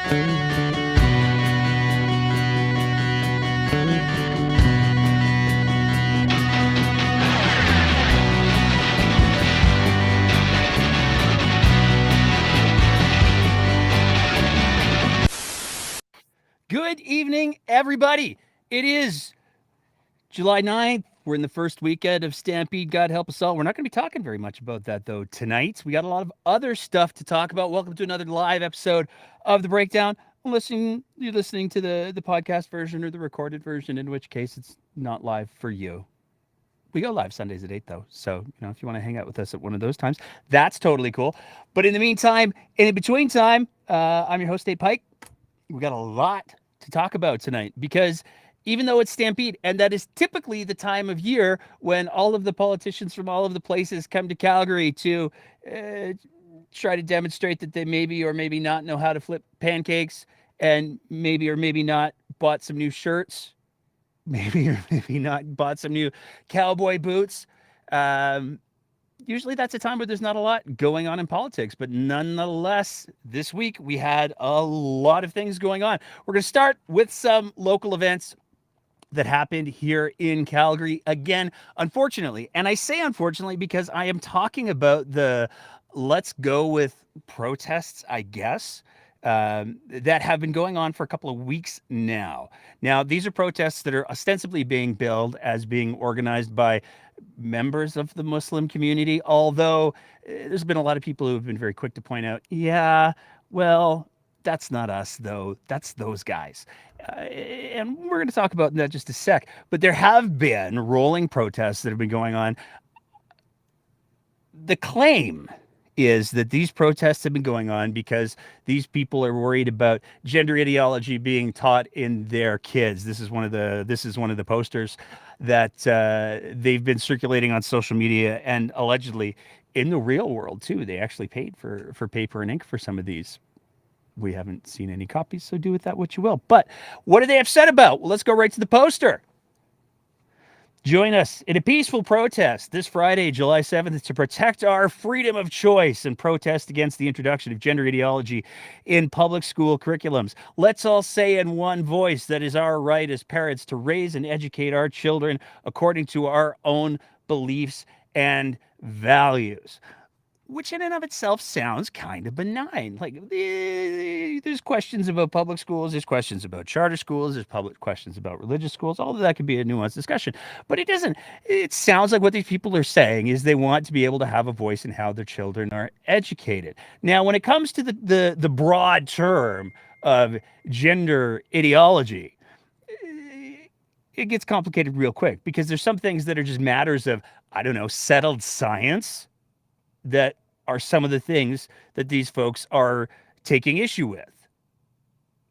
Good evening, everybody. It is July 9th. We're in the first weekend of Stampede. God help us all. We're not going to be talking very much about that, though, tonight. We got a lot of other stuff to talk about. Welcome to another live episode of The Breakdown. You're listening to the podcast version or the recorded version, in which case it's not live for you. We go live Sundays at 8, though. So, if you want to hang out with us at one of those times, that's totally cool. But in the meantime, and in between time, I'm your host, Dave Pike. We got a lot to talk about tonight because even though it's Stampede, and that is typically the time of year when all of the politicians from all of the places come to Calgary to try to demonstrate that they maybe or maybe not know how to flip pancakes and maybe or maybe not bought some new shirts, maybe or maybe not bought some new cowboy boots. Usually that's a time where there's not a lot going on in politics, but nonetheless, this week we had a lot of things going on. We're going to start with some local events that happened here in Calgary again, unfortunately. And I say unfortunately because I am talking about the let's go with protests, I guess, that have been going on for a couple of weeks now. Now, these are protests that are ostensibly being billed as being organized by members of the Muslim community, although there's been a lot of people who have been very quick to point out, yeah, well, that's not us, though. That's those guys. And we're going to talk about that just a sec. But there have been rolling protests that have been going on. The claim is that these protests have been going on because these people are worried about gender ideology being taught in their kids. This is one of the posters that they've been circulating on social media, and allegedly in the real world too. They actually paid for paper and ink for some of these. We haven't seen any copies, so do with that what you will. But what are they upset about? Well, let's go right to the poster. Join us in a peaceful protest this Friday, July 7th, to protect our freedom of choice and protest against the introduction of gender ideology in public school curriculums. Let's all say in one voice that is our right as parents to raise and educate our children according to our own beliefs and values. Which in and of itself sounds kind of benign. Like, there's questions about public schools, there's questions about charter schools, there's public questions about religious schools. All of that could be a nuanced discussion. But it sounds like what these people are saying is they want to be able to have a voice in how their children are educated. Now, when it comes to the broad term of gender ideology, it gets complicated real quick because there's some things that are just matters of, I don't know, settled science that are some of the things that these folks are taking issue with.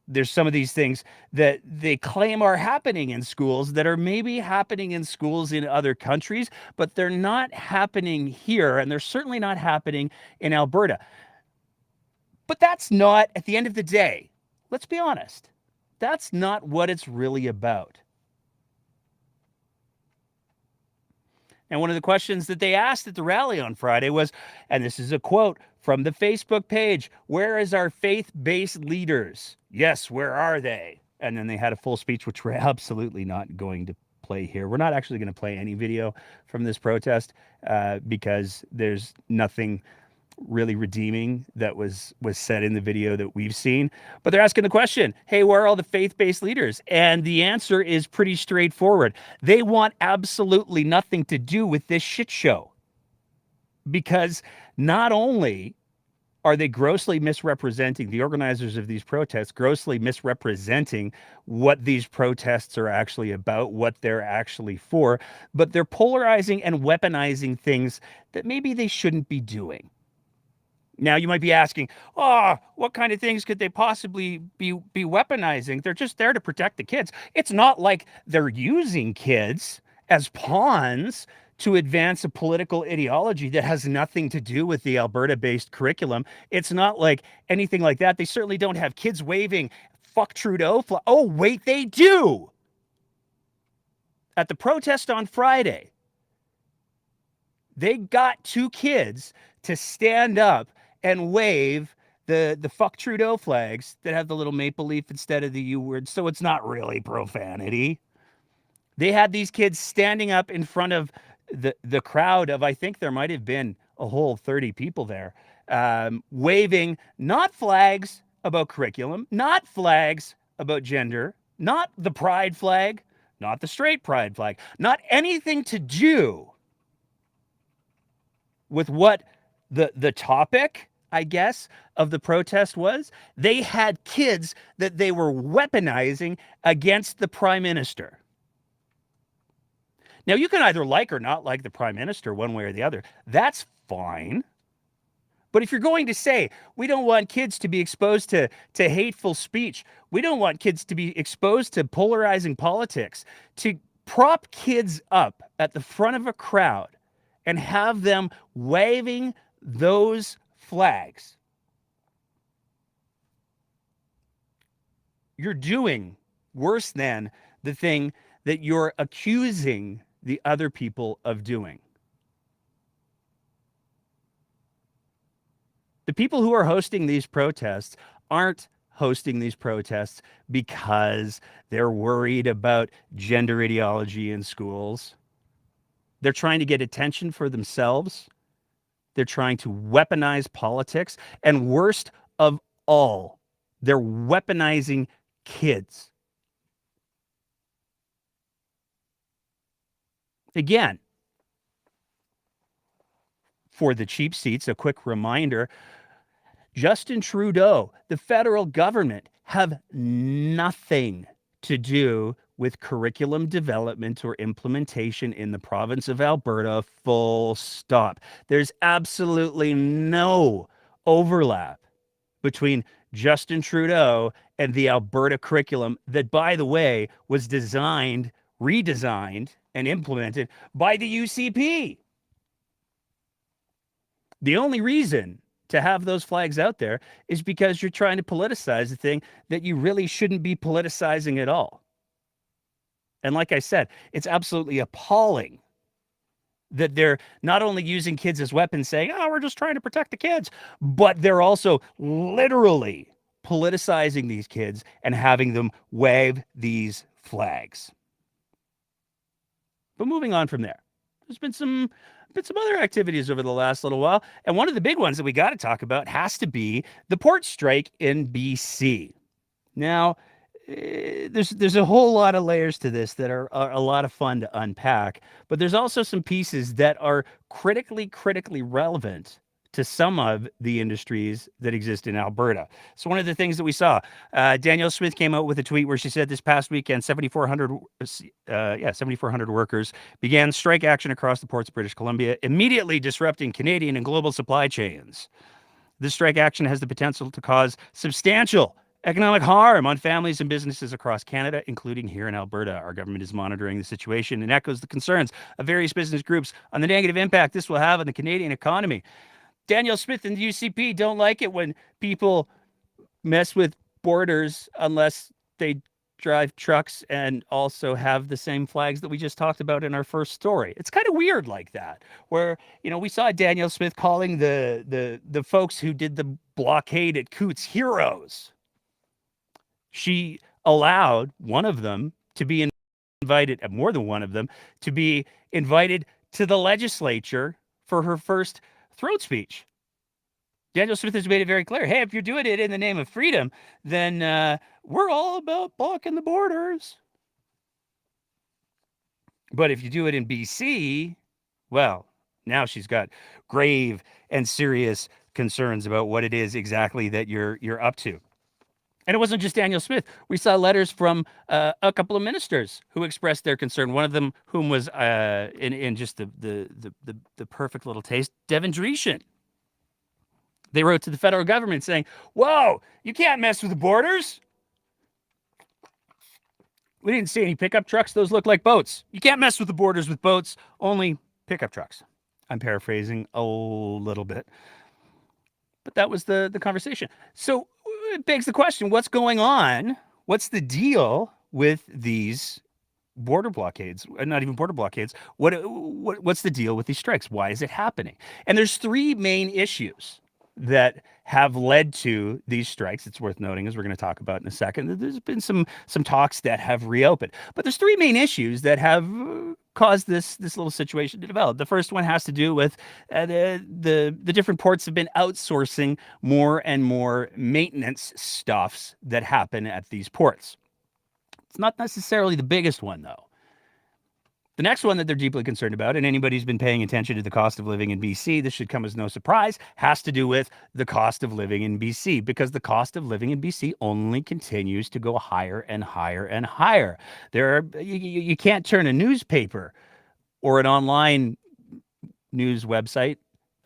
There's some of these things that they claim are happening in schools that are maybe happening in schools in other countries, but they're not happening here, and they're certainly not happening in Alberta. But that's not, at the end of the day, let's be honest, that's not what it's really about. And one of the questions that they asked at the rally on Friday was, and this is a quote from the Facebook page, "Where is our faith-based leaders? Yes, where are they?" And then they had a full speech, which we're absolutely not going to play here. We're not actually going to play any video from this protest because there's nothing really redeeming that was said in the video that we've seen. But they're asking the question, hey, where are all the faith-based leaders? And the answer is pretty straightforward. They want absolutely nothing to do with this shit show. Because not only are they grossly misrepresenting, the organizers of these protests, grossly misrepresenting what these protests are actually about, what they're actually for, but they're polarizing and weaponizing things that maybe they shouldn't be doing. Now, you might be asking, what kind of things could they possibly be weaponizing? They're just there to protect the kids. It's not like they're using kids as pawns to advance a political ideology that has nothing to do with the Alberta-based curriculum. It's not like anything like that. They certainly don't have kids waving "fuck Trudeau." Oh, wait, they do. At the protest on Friday, they got two kids to stand up and wave the fuck Trudeau flags that have the little maple leaf instead of the U word, so it's not really profanity. They had these kids standing up in front of the crowd of, I think there might have been a whole 30 people there, waving not flags about curriculum, not flags about gender, not the pride flag, not the straight pride flag, not anything to do with what the topic, I guess, of the protest was. They had kids that they were weaponizing against the prime minister. Now, you can either like or not like the prime minister one way or the other. That's fine. But if you're going to say, we don't want kids to be exposed to hateful speech, we don't want kids to be exposed to polarizing politics, to prop kids up at the front of a crowd and have them waving those flags, you're doing worse than the thing that you're accusing the other people of doing. The people who are hosting these protests aren't hosting these protests because they're worried about gender ideology in schools. They're trying to get attention for themselves. They're trying to weaponize politics. And worst of all, they're weaponizing kids. Again, for the cheap seats, a quick reminder, Justin Trudeau, the federal government, have nothing to do with curriculum development or implementation in the province of Alberta, full stop. There's absolutely no overlap between Justin Trudeau and the Alberta curriculum that, by the way, was designed, redesigned, and implemented by the UCP. The only reason to have those flags out there is because you're trying to politicize a thing that you really shouldn't be politicizing at all. And like I said, it's absolutely appalling that they're not only using kids as weapons, saying, oh, we're just trying to protect the kids, but they're also literally politicizing these kids and having them wave these flags. But moving on from there, there's been some other activities over the last little while. And one of the big ones that we got to talk about has to be the port strike in BC. Now, there's a whole lot of layers to this that are a lot of fun to unpack, but there's also some pieces that are critically relevant to some of the industries that exist in Alberta. So one of the things that we saw, Danielle Smith came out with a tweet where she said this past weekend, 7,400 workers began strike action across the ports of British Columbia, immediately disrupting Canadian and global supply chains. This strike action has the potential to cause substantial economic harm on families and businesses across Canada, including here in Alberta. Our government is monitoring the situation and echoes the concerns of various business groups on the negative impact this will have on the Canadian economy. Danielle Smith and the UCP don't like it when people mess with borders unless they drive trucks and also have the same flags that we just talked about in our first story. It's kind of weird like that, where, you know, we saw Danielle Smith calling the folks who did the blockade at Coots heroes. She allowed one of them to be invited, more than one of them, to be invited to the legislature for her first throat speech. Danielle Smith has made it very clear, hey, if you're doing it in the name of freedom, then we're all about blocking the borders. But if you do it in BC, well, now she's got grave and serious concerns about what it is exactly that you're up to. And it wasn't just Danielle Smith. We saw letters from a couple of ministers who expressed their concern. One of them, whom was in just the perfect little taste, Devin Dreeshen. They wrote to the federal government saying, "Whoa, you can't mess with the borders. We didn't see any pickup trucks. Those look like boats. You can't mess with the borders with boats. Only pickup trucks." I'm paraphrasing a little bit, but that was the conversation. So it begs the question, what's going on? What's the deal with these border blockades? Not even border blockades. What's the deal with these strikes? Why is it happening? And there's three main issues. that have led to these strikes. It's worth noting, as we're going to talk about in a second, that there's been some talks that have reopened. But there's three main issues that have caused this little situation to develop. The first one has to do with the different ports have been outsourcing more and more maintenance stuffs that happen at these ports. It's not necessarily the biggest one, though. The next one that they're deeply concerned about, and anybody who's been paying attention to the cost of living in BC, this should come as no surprise, has to do with the cost of living in BC, because the cost of living in BC only continues to go higher and higher and higher. You can't turn a newspaper or an online news website.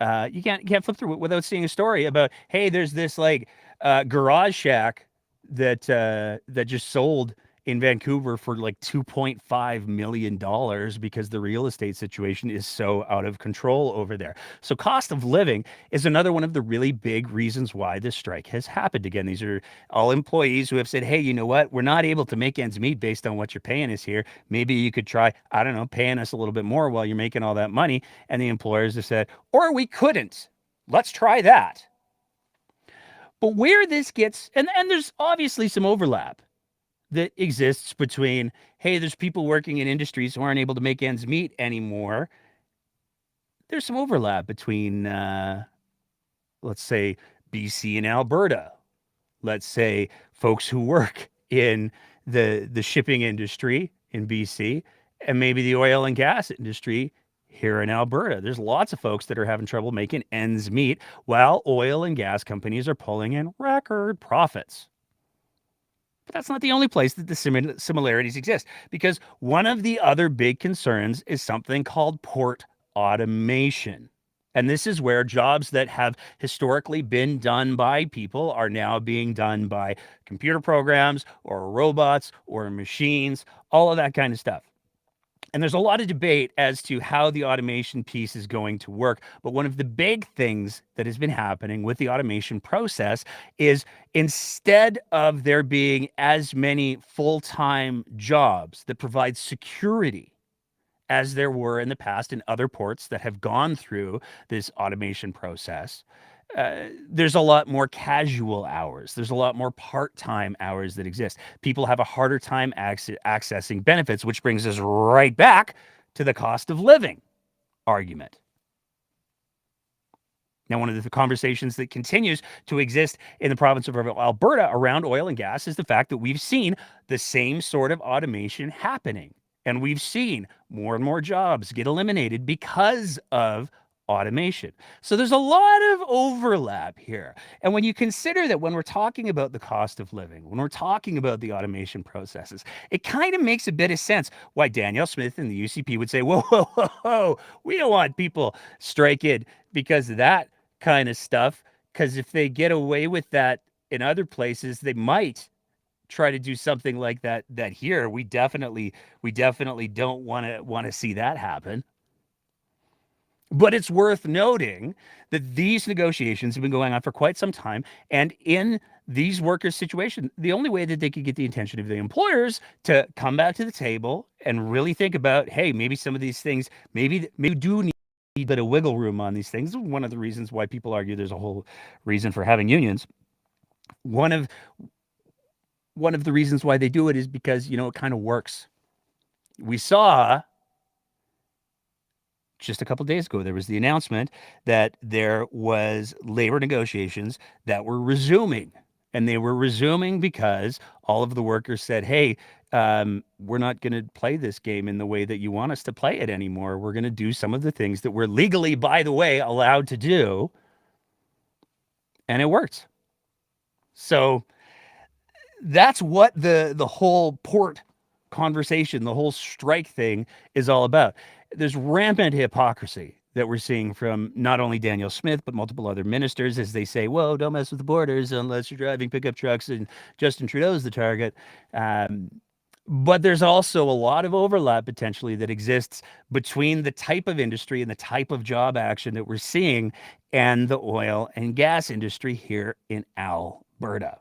You can't flip through it without seeing a story about, hey, there's this garage shack that just sold in Vancouver for like $2.5 million because the real estate situation is so out of control over there. So cost of living is another one of the really big reasons why this strike has happened again. These are all employees who have said, hey, you know what? We're not able to make ends meet based on what you're paying us here. Maybe you could try, I don't know, paying us a little bit more while you're making all that money. And the employers have said, or we couldn't. Let's try that. But where this gets, and there's obviously some overlap that exists between, hey, there's people working in industries who aren't able to make ends meet anymore. There's some overlap between, let's say, BC and Alberta. Let's say folks who work in the shipping industry in BC and maybe the oil and gas industry here in Alberta. There's lots of folks that are having trouble making ends meet while oil and gas companies are pulling in record profits. But that's not the only place that the similarities exist, because one of the other big concerns is something called port automation. And this is where jobs that have historically been done by people are now being done by computer programs or robots or machines, all of that kind of stuff. And there's a lot of debate as to how the automation piece is going to work. But one of the big things that has been happening with the automation process is, instead of there being as many full-time jobs that provide security as there were in the past in other ports that have gone through this automation process, there's a lot more casual hours. There's a lot more part-time hours that exist. People have a harder time accessing benefits, which brings us right back to the cost of living argument. Now, one of the conversations that continues to exist in the province of Alberta around oil and gas is the fact that we've seen the same sort of automation happening. And we've seen more and more jobs get eliminated because of automation. So there's a lot of overlap here. And when you consider that, when we're talking about the cost of living, when we're talking about the automation processes, it kind of makes a bit of sense why Danielle Smith and the UCP would say, whoa, whoa, whoa, whoa, we don't want people striking because of that kind of stuff. Because if they get away with that in other places, they might try to do something like that here. We definitely don't want to see that happen. But it's worth noting that these negotiations have been going on for quite some time. And in these workers' situations, the only way that they could get the attention of the employers to come back to the table and really think about, hey, maybe some of these things, maybe do need a bit of wiggle room on these things. One of the reasons why people argue there's a whole reason for having unions. One of the reasons why they do it is because, it kind of works. We saw just a couple of days ago, there was the announcement that there was labor negotiations that were resuming. And they were resuming because all of the workers said, hey, we're not going to play this game in the way that you want us to play it anymore. We're going to do some of the things that we're legally, by the way, allowed to do. And it worked. So that's what the whole port conversation, the whole strike thing is all about. There's rampant hypocrisy that we're seeing from not only Danielle Smith, but multiple other ministers as they say, whoa, don't mess with the borders unless you're driving pickup trucks and Justin Trudeau's the target. But there's also a lot of overlap potentially that exists between the type of industry and the type of job action that we're seeing and the oil and gas industry here in Alberta.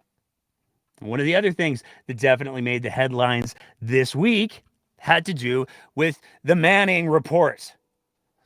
One of the other things that definitely made the headlines this week had to do with the Manning Report.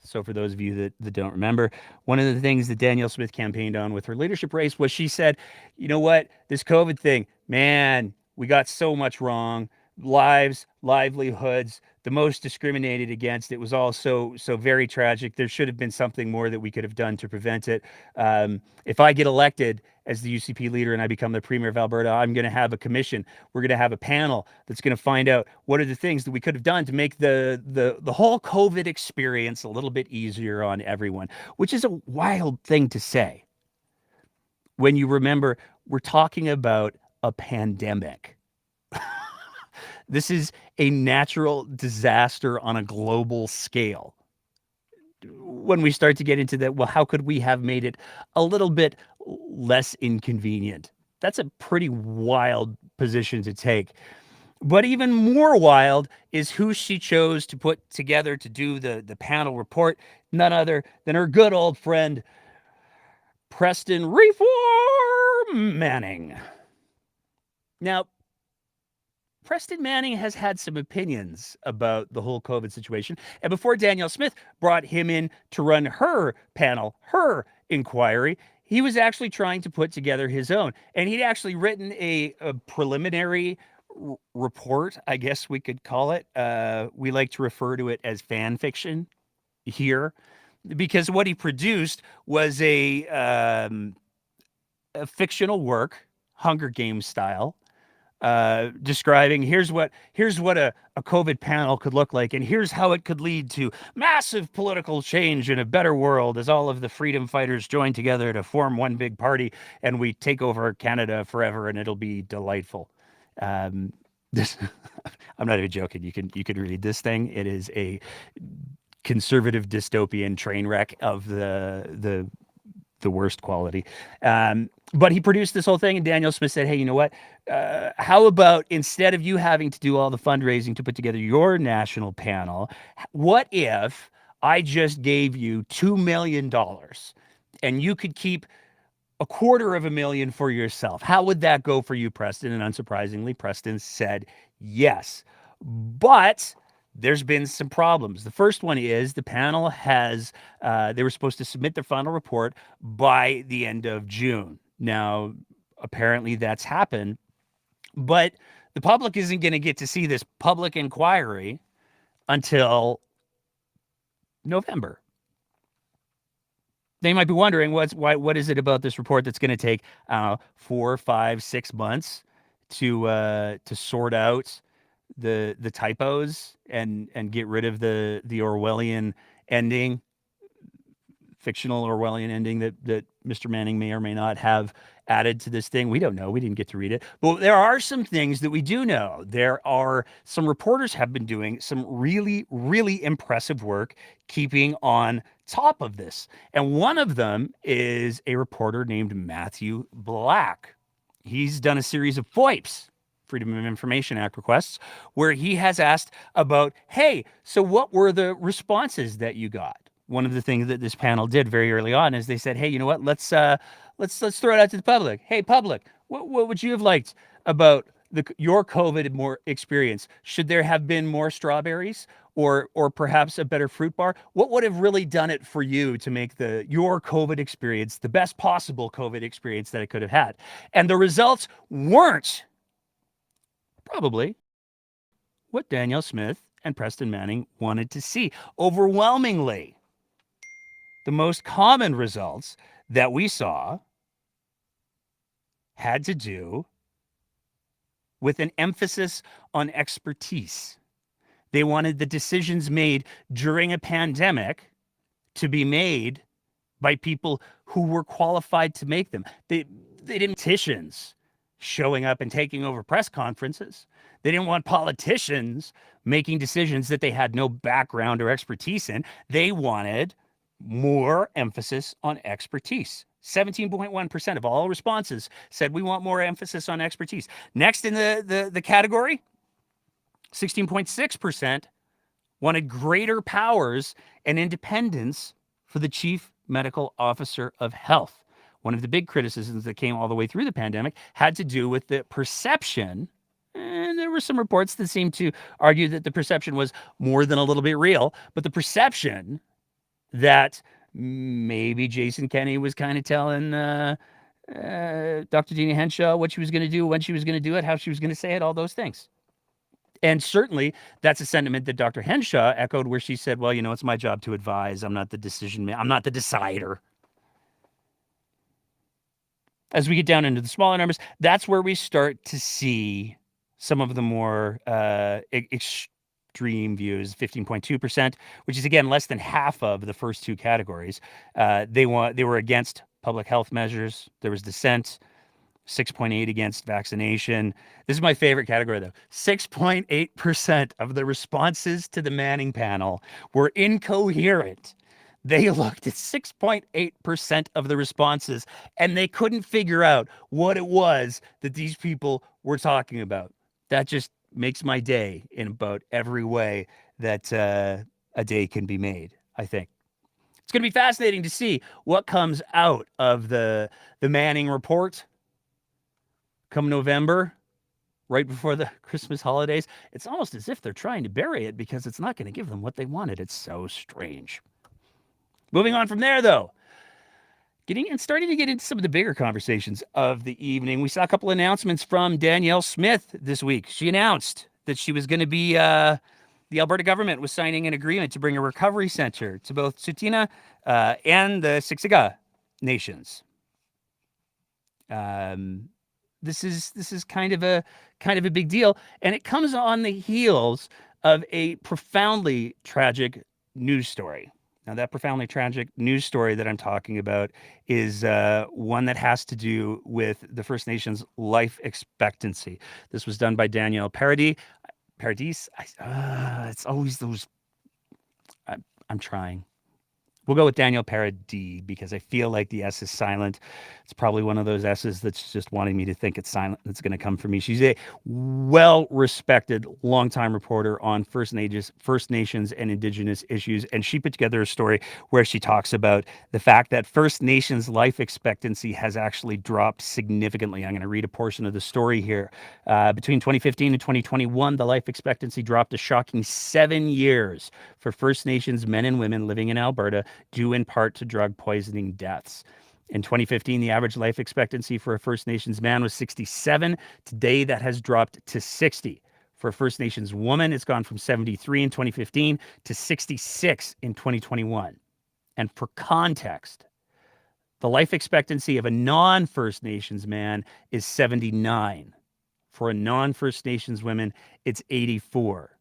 So for those of you that don't remember, one of the things that Danielle Smith campaigned on with her leadership race was she said, you know what, this COVID thing, man, we got so much wrong. Lives, livelihoods, the most discriminated against. It was all so very tragic. There should have been something more that we could have done to prevent it. If I get elected as the UCP leader and I become the premier of Alberta, I'm going to have a commission. We're going to have a panel that's going to find out what are the things that we could have done to make the whole COVID experience a little bit easier on everyone, which is a wild thing to say when you remember we're talking about a pandemic. This is a natural disaster on a global scale. When we start to get into that, well, how could we have made it a little bit less inconvenient? That's a pretty wild position to take. But even more wild is who she chose to put together to do the panel report. None other than her good old friend, Preston Reform Manning. Now, Preston Manning has had some opinions about the whole COVID situation. And before Danielle Smith brought him in to run her panel, her inquiry, he was actually trying to put together his own. And he'd actually written a preliminary report, I guess we could call it. We like to refer to it as fan fiction here, because what he produced was a fictional work, Hunger Games style, describing here's what a COVID panel could look like, and here's how it could lead to massive political change in a better world as all of the freedom fighters join together to form one big party and we take over Canada forever and it'll be delightful. This I'm not even joking. You can read this thing. It is a conservative dystopian train wreck of the worst quality. But he produced this whole thing, and Danielle Smith said, hey, you know what? How about instead of you having to do all the fundraising to put together your national panel, what if I just gave you $2 million and you could keep $250,000 for yourself? How would that go for you, Preston? And unsurprisingly, Preston said yes. But there's been some problems. The first one is the panel has, they were supposed to submit their final report by the end of June. Now, apparently that's happened, but the public isn't going to get to see this public inquiry until November. They might be wondering what is it about this report that's going to take 4, 5, 6 months to sort out the typos and get rid of the Orwellian ending, fictional Orwellian ending that Mr. Manning may or may not have added to this thing. We don't know. We didn't get to read it. But there are some things that we do know. There are some reporters have been doing some really, really impressive work keeping on top of this. And one of them is a reporter named Matthew Black. He's done a series of FOIPs, Freedom of Information Act requests, where he has asked about, hey, so what were the responses that you got? One of the things that this panel did very early on is they said, hey, you know what? Let's throw it out to the public. Hey, public, what would you have liked about your COVID experience? Should there have been more strawberries or perhaps a better fruit bar? What would have really done it for you to make your COVID experience the best possible COVID experience that it could have had? And the results weren't probably what Danielle Smith and Preston Manning wanted to see. Overwhelmingly, the most common results that we saw had to do with an emphasis on expertise. They wanted the decisions made during a pandemic to be made by people who were qualified to make them. They didn't politicians showing up and taking over press conferences. They didn't want politicians making decisions that they had no background or expertise in. They wanted more emphasis on expertise. 17.1% of all responses said we want more emphasis on expertise. Next in the category, 16.6% wanted greater powers and independence for the chief medical officer of health. One of the big criticisms that came all the way through the pandemic had to do with the perception, and there were some reports that seemed to argue that the perception was more than a little bit real, but the perception that maybe Jason Kenney was kind of telling Dr. Dina Henshaw what she was going to do, when she was going to do it, how she was going to say it, all those things. And certainly that's a sentiment that Dr. Henshaw echoed, where she said, well, it's my job to advise. I'm not the decision man. I'm not the decider. As we get down into the smaller numbers, that's where we start to see some of the more extreme views. 15.2%, which is again less than half of the first two categories. They were against public health measures. There was dissent. 6.8 against vaccination. This is my favorite category, though. 6.8% of the responses to the Manning panel were incoherent. They looked at 6.8% of the responses, and they couldn't figure out what it was that these people were talking about. That just makes my day in about every way that a day can be made, I think. It's going to be fascinating to see what comes out of the Manning Report come November, right before the Christmas holidays. It's almost as if they're trying to bury it because it's not going to give them what they wanted. It's so strange. Moving on from there, though, starting to get into some of the bigger conversations of the evening. We saw a couple announcements from Danielle Smith this week. She announced that she was going to be, the Alberta government was signing an agreement to bring a recovery center to both Tsuut'ina and the Siksika nations. This is kind of a big deal, and it comes on the heels of a profoundly tragic news story. Now, that profoundly tragic news story that I'm talking about is one that has to do with the First Nations life expectancy. This was done by Danielle Paradis. It's always those. I'm trying. We'll go with Danielle Paradis because I feel like the S is silent. It's probably one of those S's that's just wanting me to think it's silent. That's going to come from me. She's a well-respected, longtime reporter on First Nations and Indigenous issues, and she put together a story where she talks about the fact that First Nations life expectancy has actually dropped significantly. I'm going to read a portion of the story here. Between 2015 and 2021, the life expectancy dropped a shocking 7 years for First Nations men and women living in Alberta, due in part to drug poisoning deaths. In 2015, the average life expectancy for a First Nations man was 67. Today, that has dropped to 60. For a First Nations woman, it's gone from 73 in 2015 to 66 in 2021. And for context, the life expectancy of a non-First Nations man is 79. For a non-First Nations woman, it's 84.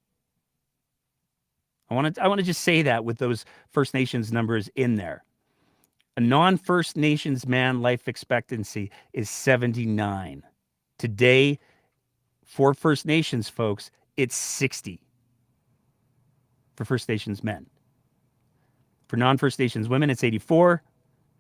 I want to just say that with those First Nations numbers in there. A non-First Nations man life expectancy is 79. Today, for First Nations folks, it's 60 for First Nations men. For non-First Nations women, it's 84.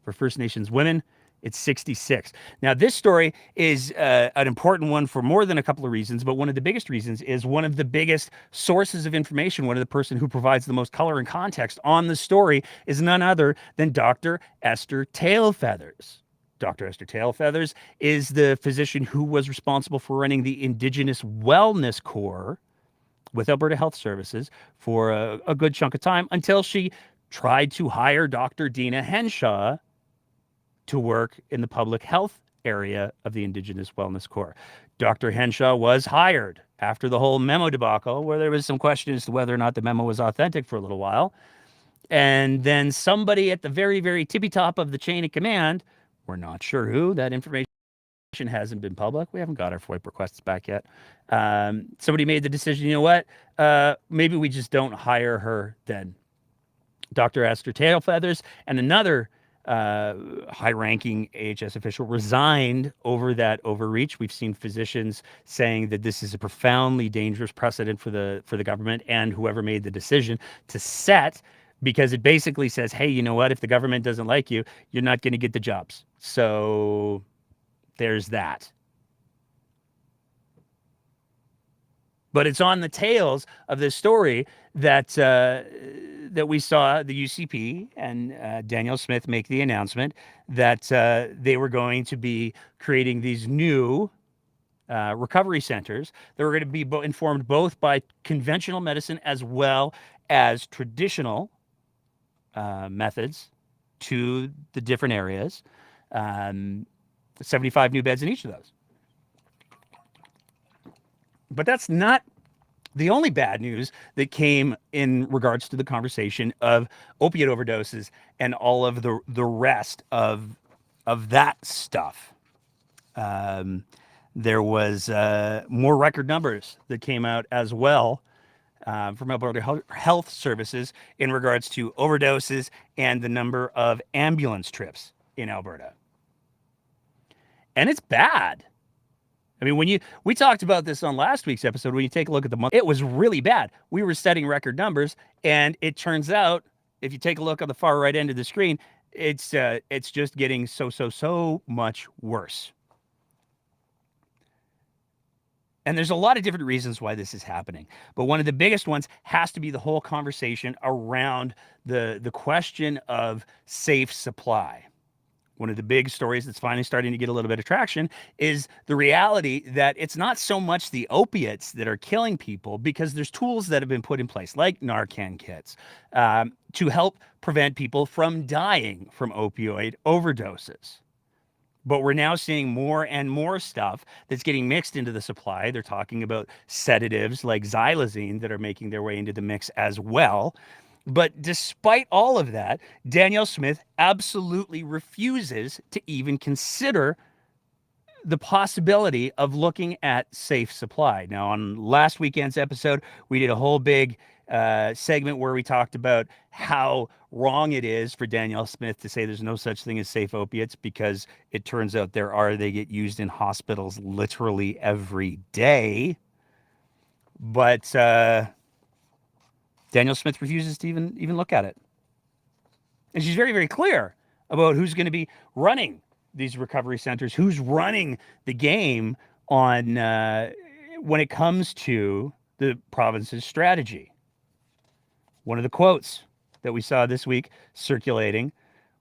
For First Nations women, it's 66. Now, this story is an important one for more than a couple of reasons, but one of the biggest reasons is one of the biggest sources of information. One of the person who provides the most color and context on the story is none other than Dr. Esther Tailfeathers. Dr. Esther Tailfeathers is the physician who was responsible for running the Indigenous Wellness Corps with Alberta Health Services for a good chunk of time until she tried to hire Dr. Dina Henshaw to work in the public health area of the Indigenous Wellness Corps. Dr. Henshaw was hired after the whole memo debacle, where there was some question as to whether or not the memo was authentic for a little while. And then somebody at the very, very tippy top of the chain of command, we're not sure who, that information hasn't been public. We haven't got our FOIP requests back yet. Somebody made the decision, you know what? Maybe we just don't hire her then. Dr. Esther Tailfeathers and another high-ranking AHS official resigned over that overreach. We've seen physicians saying that this is a profoundly dangerous precedent for the government and whoever made the decision to set, because it basically says, hey, you know what? If the government doesn't like you, you're not going to get the jobs. So there's that. But it's on the tails of this story that that we saw the UCP and Danielle Smith make the announcement that they were going to be creating these new recovery centers that were going to be informed both by conventional medicine as well as traditional methods to the different areas. 75 new beds in each of those. But that's not the only bad news that came in regards to the conversation of opiate overdoses and all of the rest of that stuff. There was more record numbers that came out as well from Alberta Health Services in regards to overdoses and the number of ambulance trips in Alberta. And it's bad. I mean, we talked about this on last week's episode, when you take a look at the month, it was really bad. We were setting record numbers, and it turns out, if you take a look on the far right end of the screen, it's just getting so much worse. And there's a lot of different reasons why this is happening. But one of the biggest ones has to be the whole conversation around the question of safe supply. One of the big stories that's finally starting to get a little bit of traction is the reality that it's not so much the opiates that are killing people, because there's tools that have been put in place, like Narcan kits, to help prevent people from dying from opioid overdoses. But we're now seeing more and more stuff that's getting mixed into the supply. They're talking about sedatives like xylazine that are making their way into the mix as well. But despite all of that, Danielle Smith absolutely refuses to even consider the possibility of looking at safe supply. Now, on last weekend's episode, we did a whole big segment where we talked about how wrong it is for Danielle Smith to say there's no such thing as safe opiates, because it turns out there are. They get used in hospitals literally every day. But Danielle Smith refuses to even look at it. And she's very, very clear about who's going to be running these recovery centers, who's running the game on when it comes to the province's strategy. One of the quotes that we saw this week circulating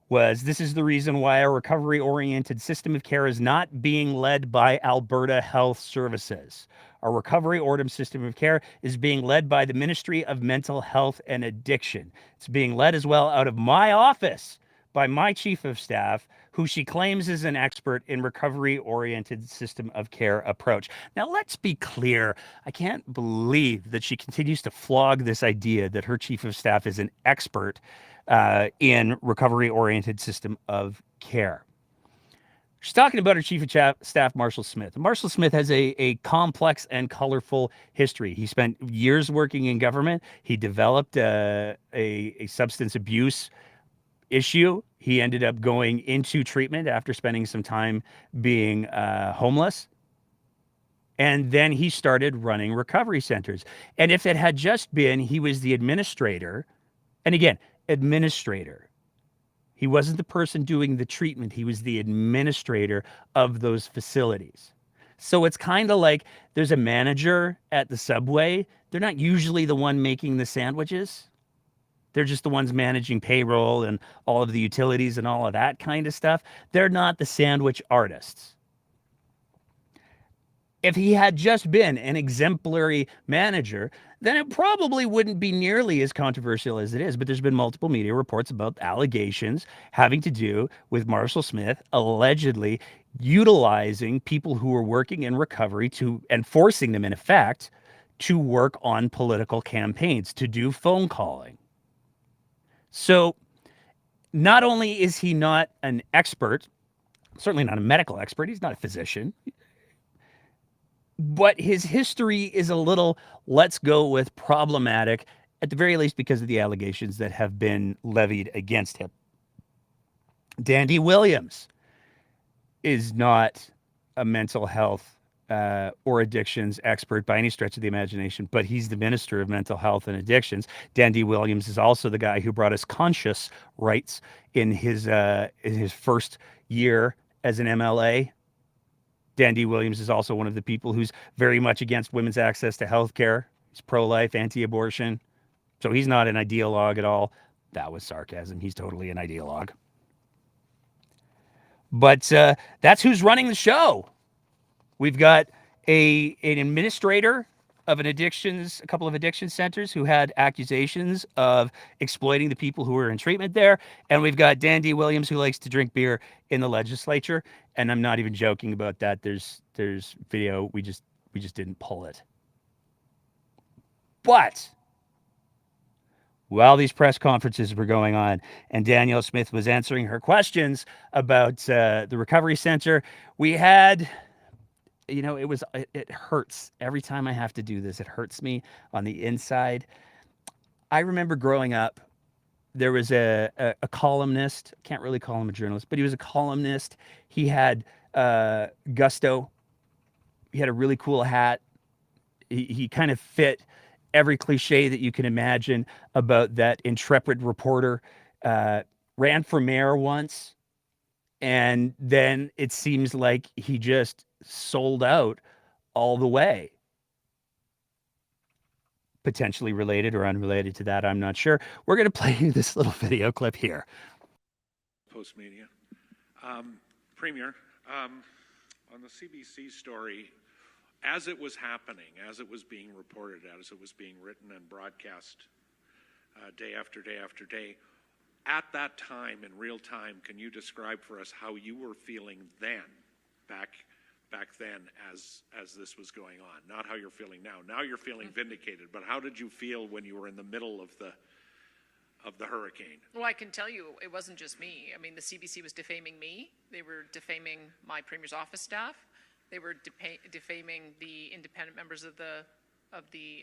was, "This is the reason why a recovery-oriented system of care is not being led by Alberta Health Services. Our recovery-oriented system of care is being led by the Ministry of Mental Health and Addiction. It's being led as well out of my office by my chief of staff, who she claims is an expert in recovery-oriented system of care approach." Now, let's be clear. I can't believe that she continues to flog this idea that her chief of staff is an expert in recovery-oriented system of care. She's talking about her chief of staff, Marshall Smith. Marshall Smith has a complex and colorful history. He spent years working in government. He developed a substance abuse issue. He ended up going into treatment after spending some time being homeless. And then he started running recovery centers. And if it had just been he was the administrator, and again, administrator, he wasn't the person doing the treatment. He was the administrator of those facilities. So it's kind of like there's a manager at the Subway. They're not usually the one making the sandwiches. They're just the ones managing payroll and all of the utilities and all of that kind of stuff. They're not the sandwich artists. If he had just been an exemplary manager, then it probably wouldn't be nearly as controversial as it is. But there's been multiple media reports about allegations having to do with Marshall Smith allegedly utilizing people who were working in recovery and forcing them, in effect, to work on political campaigns, to do phone calling. So not only is he not an expert, certainly not a medical expert, he's not a physician, but his history is a little, let's go with, problematic, at the very least because of the allegations that have been levied against him. Dandy Williams is not a mental health or addictions expert by any stretch of the imagination, but he's the Minister of Mental Health and Addictions. Dandy Williams is also the guy who brought us conscious rights in his first year as an MLA. Dandy Williams is also one of the people who's very much against women's access to health care. He's pro-life, anti-abortion. So he's not an ideologue at all. That was sarcasm. He's totally an ideologue. But that's who's running the show. We've got an administrator of a couple of addiction centers who had accusations of exploiting the people who were in treatment there. And we've got Dan D. Williams, who likes to drink beer in the legislature. And I'm not even joking about that. There's video. We just didn't pull it. But while these press conferences were going on and Danielle Smith was answering her questions about the recovery center, we had, it hurts every time I have to do this. It hurts me on the inside. I remember growing up, there was a columnist. I can't really call him a journalist, but he was a columnist. He had gusto. He had a really cool hat. He kind of fit every cliche that you can imagine about that intrepid reporter. Ran for mayor once, and then it seems like he just sold out all the way. Potentially related or unrelated to that, I'm not sure. We're going to play this little video clip here. Post media. Premier, on the CBC story, as it was happening, as it was being reported, as it was being written and broadcast day after day after day, at that time, in real time, can you describe for us how you were feeling then, back then, as this was going on? Not how you're feeling now. Now you're feeling vindicated, but how did you feel when you were in the middle of the hurricane? Well, I can tell you it wasn't just me. I mean, the CBC was defaming me. They were defaming my Premier's office staff. They were defaming the independent members of the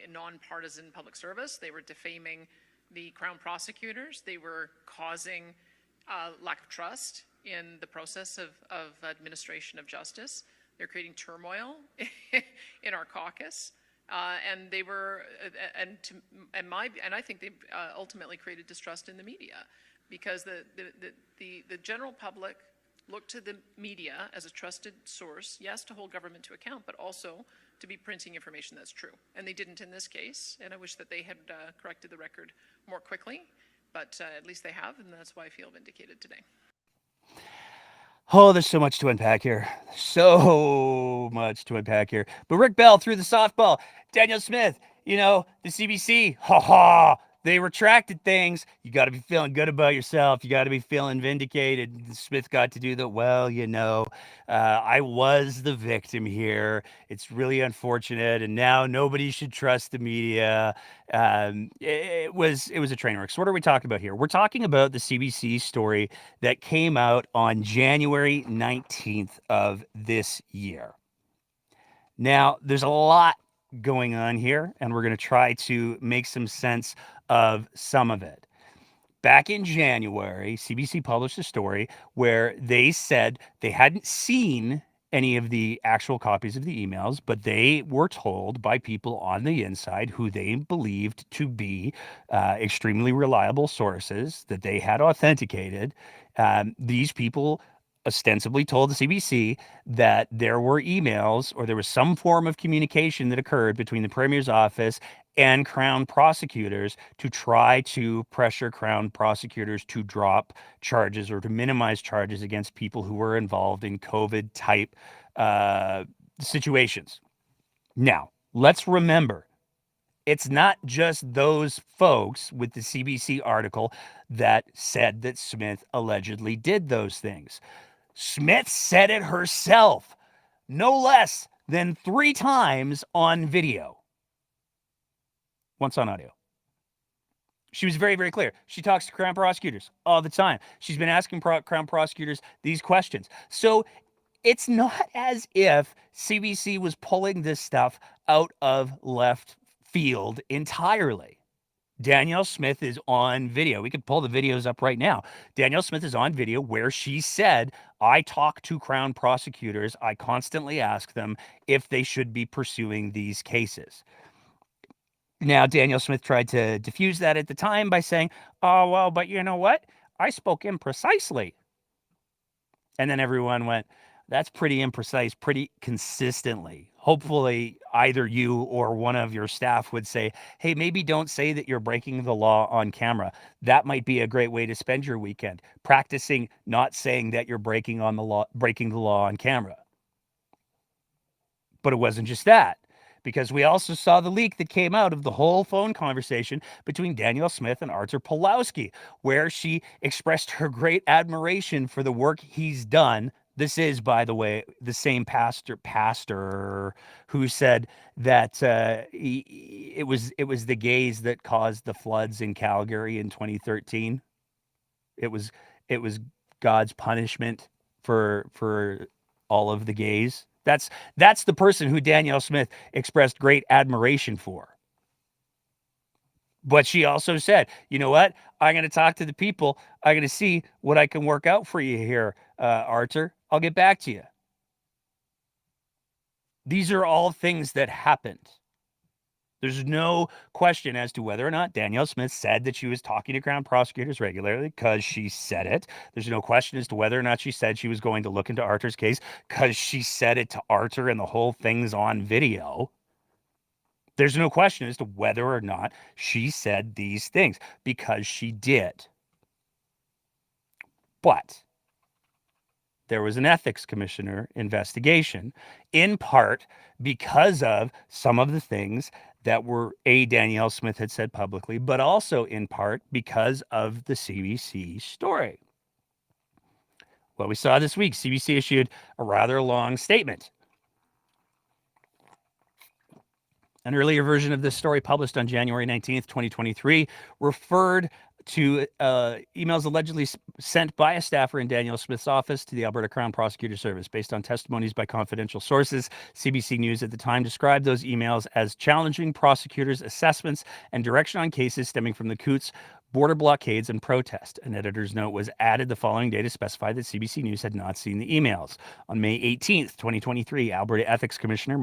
nonpartisan public service. They were defaming the Crown prosecutors. They were causing lack of trust in the process of administration of justice. They're creating turmoil in our caucus. And they were, and I think they ultimately created distrust in the media, because the general public looked to the media as a trusted source, yes, to hold government to account, but also to be printing information that's true. And they didn't in this case, and I wish that they had corrected the record more quickly, but at least they have, and that's why I feel vindicated today. Oh, there's so much to unpack here. So much to unpack here. But Rick Bell threw the softball. Danielle Smith, the CBC, they retracted things. You got to be feeling good about yourself. You got to be feeling vindicated. Smith got to do the, I was the victim here. It's really unfortunate. And now nobody should trust the media. It was a train wreck. So what are we talking about here? We're talking about the CBC story that came out on January 19th of this year. Now, there's a lot going on here, and we're going to try to make some sense of some of it. Back in January, CBC published a story where they said they hadn't seen any of the actual copies of the emails, but they were told by people on the inside who they believed to be extremely reliable sources that they had authenticated. These people ostensibly told the CBC that there were emails, or there was some form of communication that occurred between the Premier's office and Crown prosecutors to try to pressure Crown prosecutors to drop charges or to minimize charges against people who were involved in COVID-type situations. Now, let's remember, it's not just those folks with the CBC article that said that Smith allegedly did those things. Smith said it herself, no less than 3 times on video. Once on audio. She was very, very clear. She talks to Crown prosecutors all the time. She's been asking Crown prosecutors these questions. So it's not as if CBC was pulling this stuff out of left field entirely. Danielle Smith is on video. We could pull the videos up right now. Danielle Smith is on video where she said, I talk to Crown prosecutors. I constantly ask them if they should be pursuing these cases. Now, Danielle Smith tried to diffuse that at the time by saying, oh, well, but you know what? I spoke imprecisely. And then everyone went, that's pretty imprecise, pretty consistently. Hopefully, either you or one of your staff would say, hey, maybe don't say that you're breaking the law on camera. That might be a great way to spend your weekend, practicing not saying that you're breaking the law on camera. But it wasn't just that, because we also saw the leak that came out of the whole phone conversation between Danielle Smith and Artur Pawlowski, where she expressed her great admiration for the work he's done. This is, by the way, the same pastor who said that it was the gays that caused the floods in Calgary in 2013. It was God's punishment for all of the gays. That's the person who Danielle Smith expressed great admiration for. But she also said, you know what? I'm going to talk to the people. I'm going to see what I can work out for you here, Artur. I'll get back to you. These are all things that happened. There's no question as to whether or not Danielle Smith said that she was talking to Crown prosecutors regularly, because she said it. There's no question as to whether or not she said she was going to look into Artur's case, because she said it to Artur and the whole thing's on video. There's no question as to whether or not she said these things, because she did. But there was an ethics commissioner investigation, in part because of some of the things that were Danielle Smith had said publicly, but also in part because of the CBC story. Well, we saw this week, CBC issued a rather long statement. An earlier version of this story, published on January 19th, 2023, referred to emails allegedly sent by a staffer in Danielle Smith's office to the Alberta Crown Prosecutor Service. Based on testimonies by confidential sources, CBC News at the time described those emails as challenging prosecutors' assessments and direction on cases stemming from the Coots border blockades and protest. An editor's note was added the following day to specify that CBC News had not seen the emails. On May 18th, 2023, Alberta Ethics Commissioner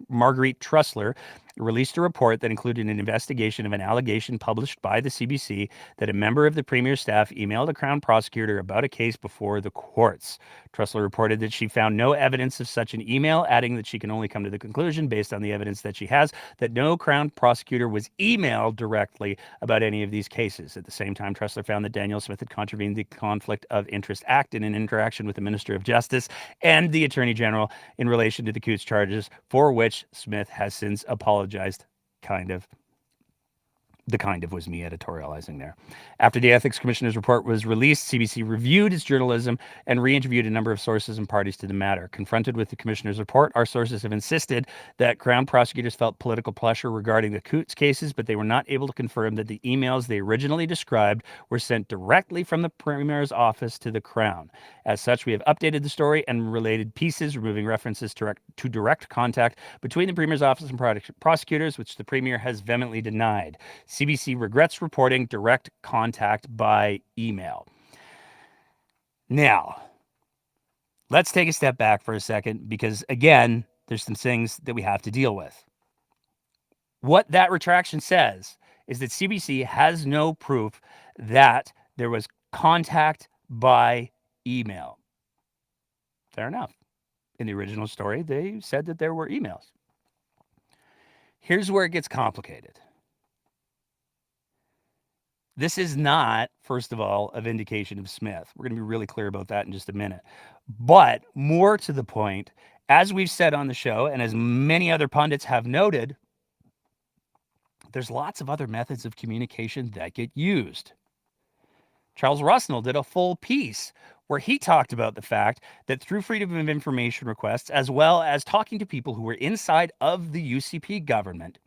Marguerite Trussler released a report that included an investigation of an allegation published by the CBC that a member of the Premier's staff emailed a Crown prosecutor about a case before the courts. Trussler reported that she found no evidence of such an email, adding that she can only come to the conclusion, based on the evidence that she has, that no Crown prosecutor was emailed directly about any of these cases. At the same time, Trussler found that Danielle Smith had contravened the Conflict of Interest Act in an interaction with the Minister of Justice and the Attorney General in relation to the Coots charges, for which Smith has since apologized. The kind of was me editorializing there. After the Ethics Commissioner's report was released, CBC reviewed its journalism and re-interviewed a number of sources and parties to the matter. Confronted with the Commissioner's report, our sources have insisted that Crown prosecutors felt political pressure regarding the Coots cases, but they were not able to confirm that the emails they originally described were sent directly from the Premier's office to the Crown. As such, we have updated the story and related pieces, removing references to direct contact between the Premier's office and prosecutors, which the Premier has vehemently denied. CBC regrets reporting direct contact by email. Now, let's take a step back for a second, because, again, there's some things that we have to deal with. What that retraction says is that CBC has no proof that there was contact by email. Fair enough. In the original story, they said that there were emails. Here's where it gets complicated. This is not, first of all, a vindication of Smith. We're going to be really clear about that in just a minute. But more to the point, as we've said on the show, and as many other pundits have noted, there's lots of other methods of communication that get used. Charles Rusnell did a full piece where he talked about the fact that through freedom of information requests, as well as talking to people who were inside of the UCP government,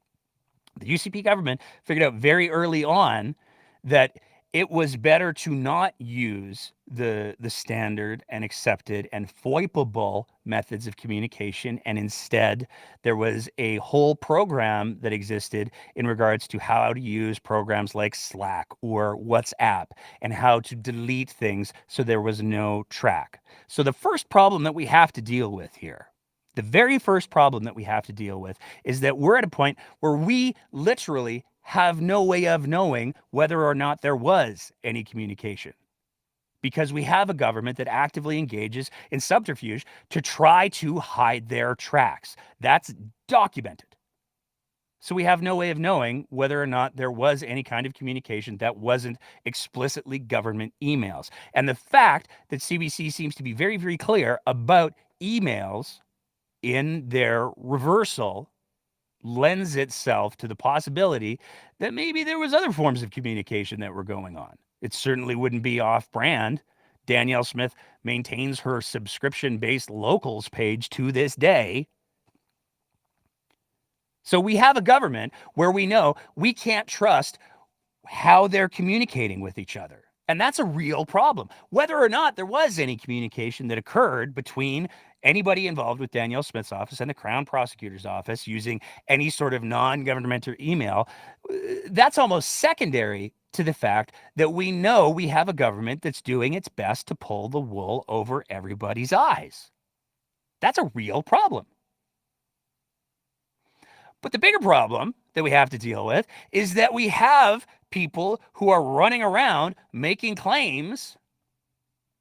the UCP government figured out very early on that it was better to not use the standard and accepted and FOIPable methods of communication, and instead there was a whole program that existed in regards to how to use programs like Slack or WhatsApp and how to delete things so there was no track. So the first problem that we have to deal with here, the very first problem that we have to deal with, is that we're at a point where we literally have no way of knowing whether or not there was any communication, because we have a government that actively engages in subterfuge to try to hide their tracks. That's documented. So we have no way of knowing whether or not there was any kind of communication that wasn't explicitly government emails. And the fact that CBC seems to be very, very clear about emails in their reversal lends itself to the possibility that maybe there was other forms of communication that were going on. It certainly wouldn't be off-brand. Danielle Smith maintains her subscription-based locals page to this day. So we have a government where we know we can't trust how they're communicating with each other. And that's a real problem. Whether or not there was any communication that occurred between anybody involved with Danielle Smith's office and the Crown Prosecutor's office using any sort of non-governmental email, that's almost secondary to the fact that we know we have a government that's doing its best to pull the wool over everybody's eyes. That's a real problem. But the bigger problem that we have to deal with is that we have people who are running around making claims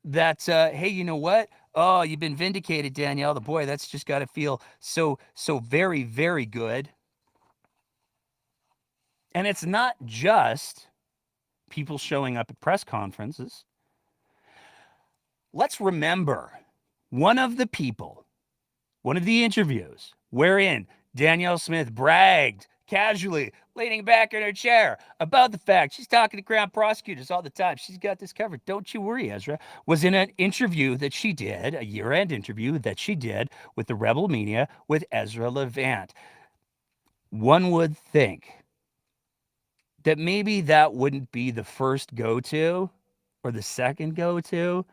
that, hey, you know what? Oh, you've been vindicated, Danielle. The boy, that's just got to feel so very, very good. And it's not just people showing up at press conferences. Let's remember one of the interviews wherein Danielle Smith bragged casually, leaning back in her chair, about the fact she's talking to Crown prosecutors all the time. She's got this covered. Don't you worry, Ezra. Was in an interview that she did, a year-end interview that she did with the Rebel Media with Ezra Levant. One would think that maybe that wouldn't be the first go-to or the second go-to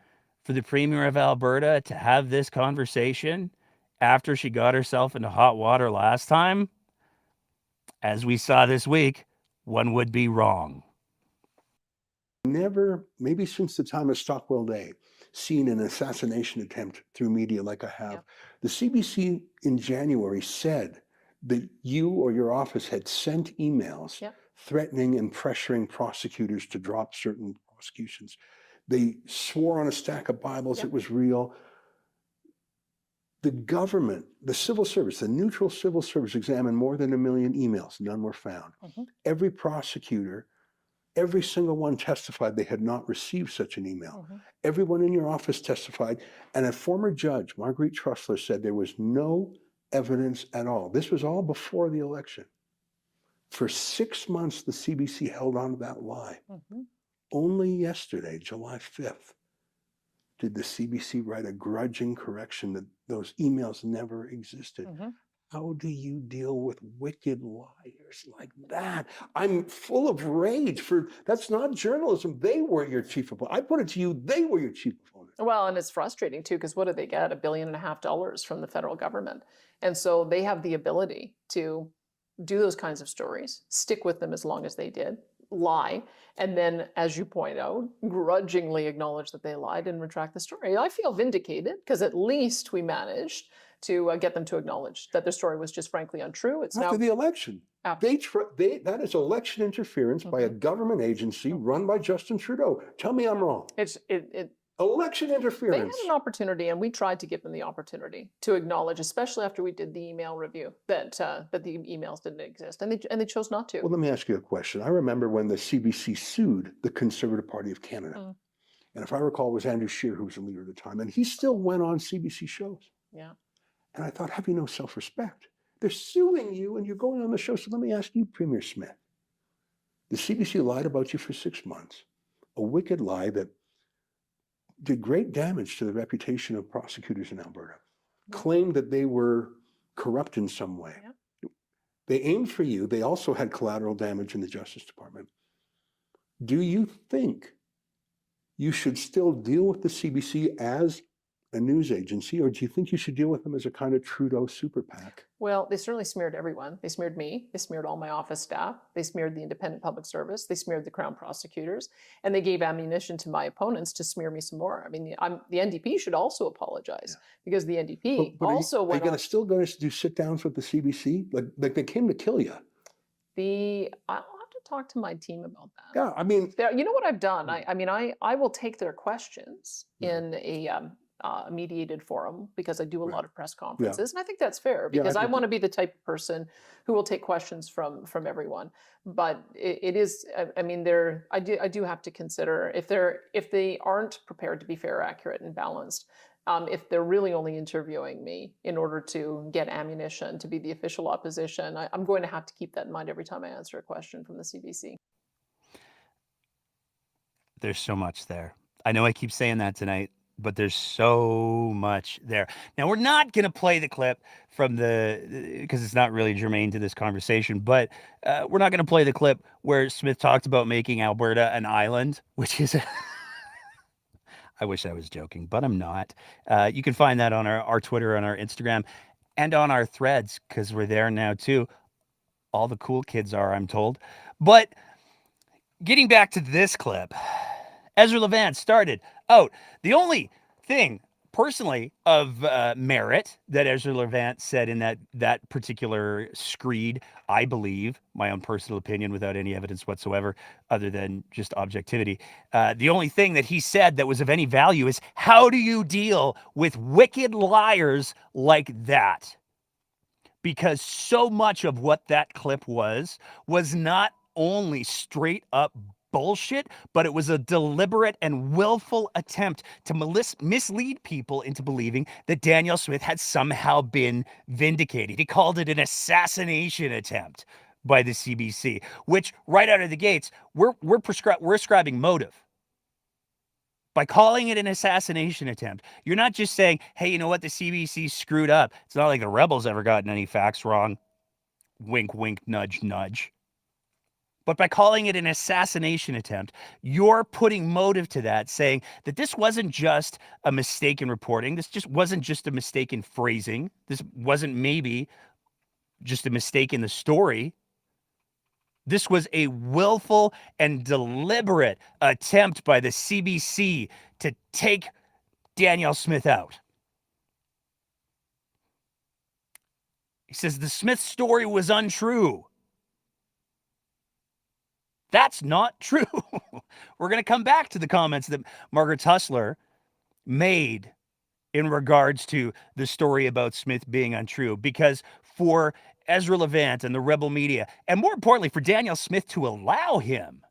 for the Premier of Alberta to have this conversation after she got herself into hot water last time. As we saw this week, one would be wrong. Never, maybe since the time of Stockwell Day, seen an assassination attempt through media like I have. Yep. The CBC in January said that you or your office had sent emails Yep. threatening and pressuring prosecutors to drop certain prosecutions. They swore on a stack of Bibles Yep. it was real. The government, the civil service, the neutral civil service examined more than 1 million emails. None were found. Mhm. Every prosecutor, every single one testified they had not received such an email. Mhm. Everyone in your office testified. And a former judge, Marguerite Trussler, said there was no evidence at all. This was all before the election. For 6 months, the CBC held on to that lie. Mhm. Only yesterday, July 5th, did the CBC write a grudging correction that those emails never existed. Mhm. How do you deal with wicked liars like that? I'm full of rage for that's not journalism. They were your chief opponent. I put it to you, they were your chief opponent. Well, and it's frustrating too, because what do they get? $1.5 billion from the federal government. And so they have the ability to do those kinds of stories, stick with them as long as they did, lie, and then, as you point out, grudgingly acknowledge that they lied and retract the story. I feel vindicated because at least we managed to get them to acknowledge that their story was just frankly untrue. It's After now the election, that is election interference by a government agency run by Justin Trudeau. Tell me I'm wrong. Election they interference. had an opportunity, and we tried to give them the opportunity to acknowledge, especially after we did the email review, that the emails didn't exist, and they chose not to. Well, let me ask you a question. I remember when the CBC sued the Conservative Party of Canada. And if I recall, it was Andrew Scheer who was the leader at the time. And he still went on CBC shows. Yeah. And I thought, have you no self-respect? They're suing you and you're going on the show. So let me ask you, Premier Smith. The CBC lied about you for 6 months. A wicked lie that did great damage to the reputation of prosecutors in Alberta. Claimed that they were corrupt in some way. Yeah. They aimed for you. They also had collateral damage in the Justice Department. Do you think you should still deal with the CBC as a news agency, or do you think you should deal with them as a kind of Trudeau super PAC? Well, they certainly smeared everyone. They smeared me. They smeared all my office staff. They smeared the independent public service. They smeared the Crown prosecutors. And they gave ammunition to my opponents to smear me some more. I mean, the NDP should also apologize because the NDP also went on. Are you still going to do sit-downs with the CBC? Like they came to kill you. I'll have to talk to my team about that. Yeah, I mean... You know what I've done? I will take their questions in a mediated forum because I do a lot of press conferences, and I think that's fair because I want to be the type of person who will take questions from everyone. But it is, I mean, I do have to consider if they aren't prepared to be fair, accurate, and balanced. if they're really only interviewing me in order to get ammunition to be the official opposition, I'm going to have to keep that in mind every time I answer a question from the CBC. There's so much there. I know I keep saying that tonight, but there's so much there. Now, we're not going to play the clip from because it's not really germane to this conversation, but we're not going to play the clip where Smith talked about making Alberta an island, which is I wish I was joking, but I'm not. You can find that on our Twitter, on our Instagram, and on our threads, because we're there now too. All the cool kids are, I'm told. But getting back to this clip, Ezra Levant started out. The only thing, personally, of merit that Ezra Levant said in that particular screed, I believe, my own personal opinion without any evidence whatsoever, other than just objectivity. The only thing that he said that was of any value is, how do you deal with wicked liars like that? Because so much of what that clip was not only straight up bullshit, but it was a deliberate and willful attempt to mislead people into believing that Danielle Smith had somehow been vindicated. He called it an assassination attempt by the CBC, which right out of the gates, we're ascribing motive. By calling it an assassination attempt, you're not just saying, hey, you know what, the CBC screwed up. It's not like the rebels ever gotten any facts wrong. Wink, wink, nudge, nudge. But by calling it an assassination attempt, you're putting motive to that, saying that this wasn't just a mistake in reporting. This just wasn't just a mistake in phrasing. This wasn't maybe just a mistake in the story. This was a willful and deliberate attempt by the CBC to take Danielle Smith out. He says the Smith story was untrue. That's not true. We're going to come back to the comments that Margaret Tussler made in regards to the story about Smith being untrue, because for Ezra Levant and the rebel media, and more importantly, for Danielle Smith to allow him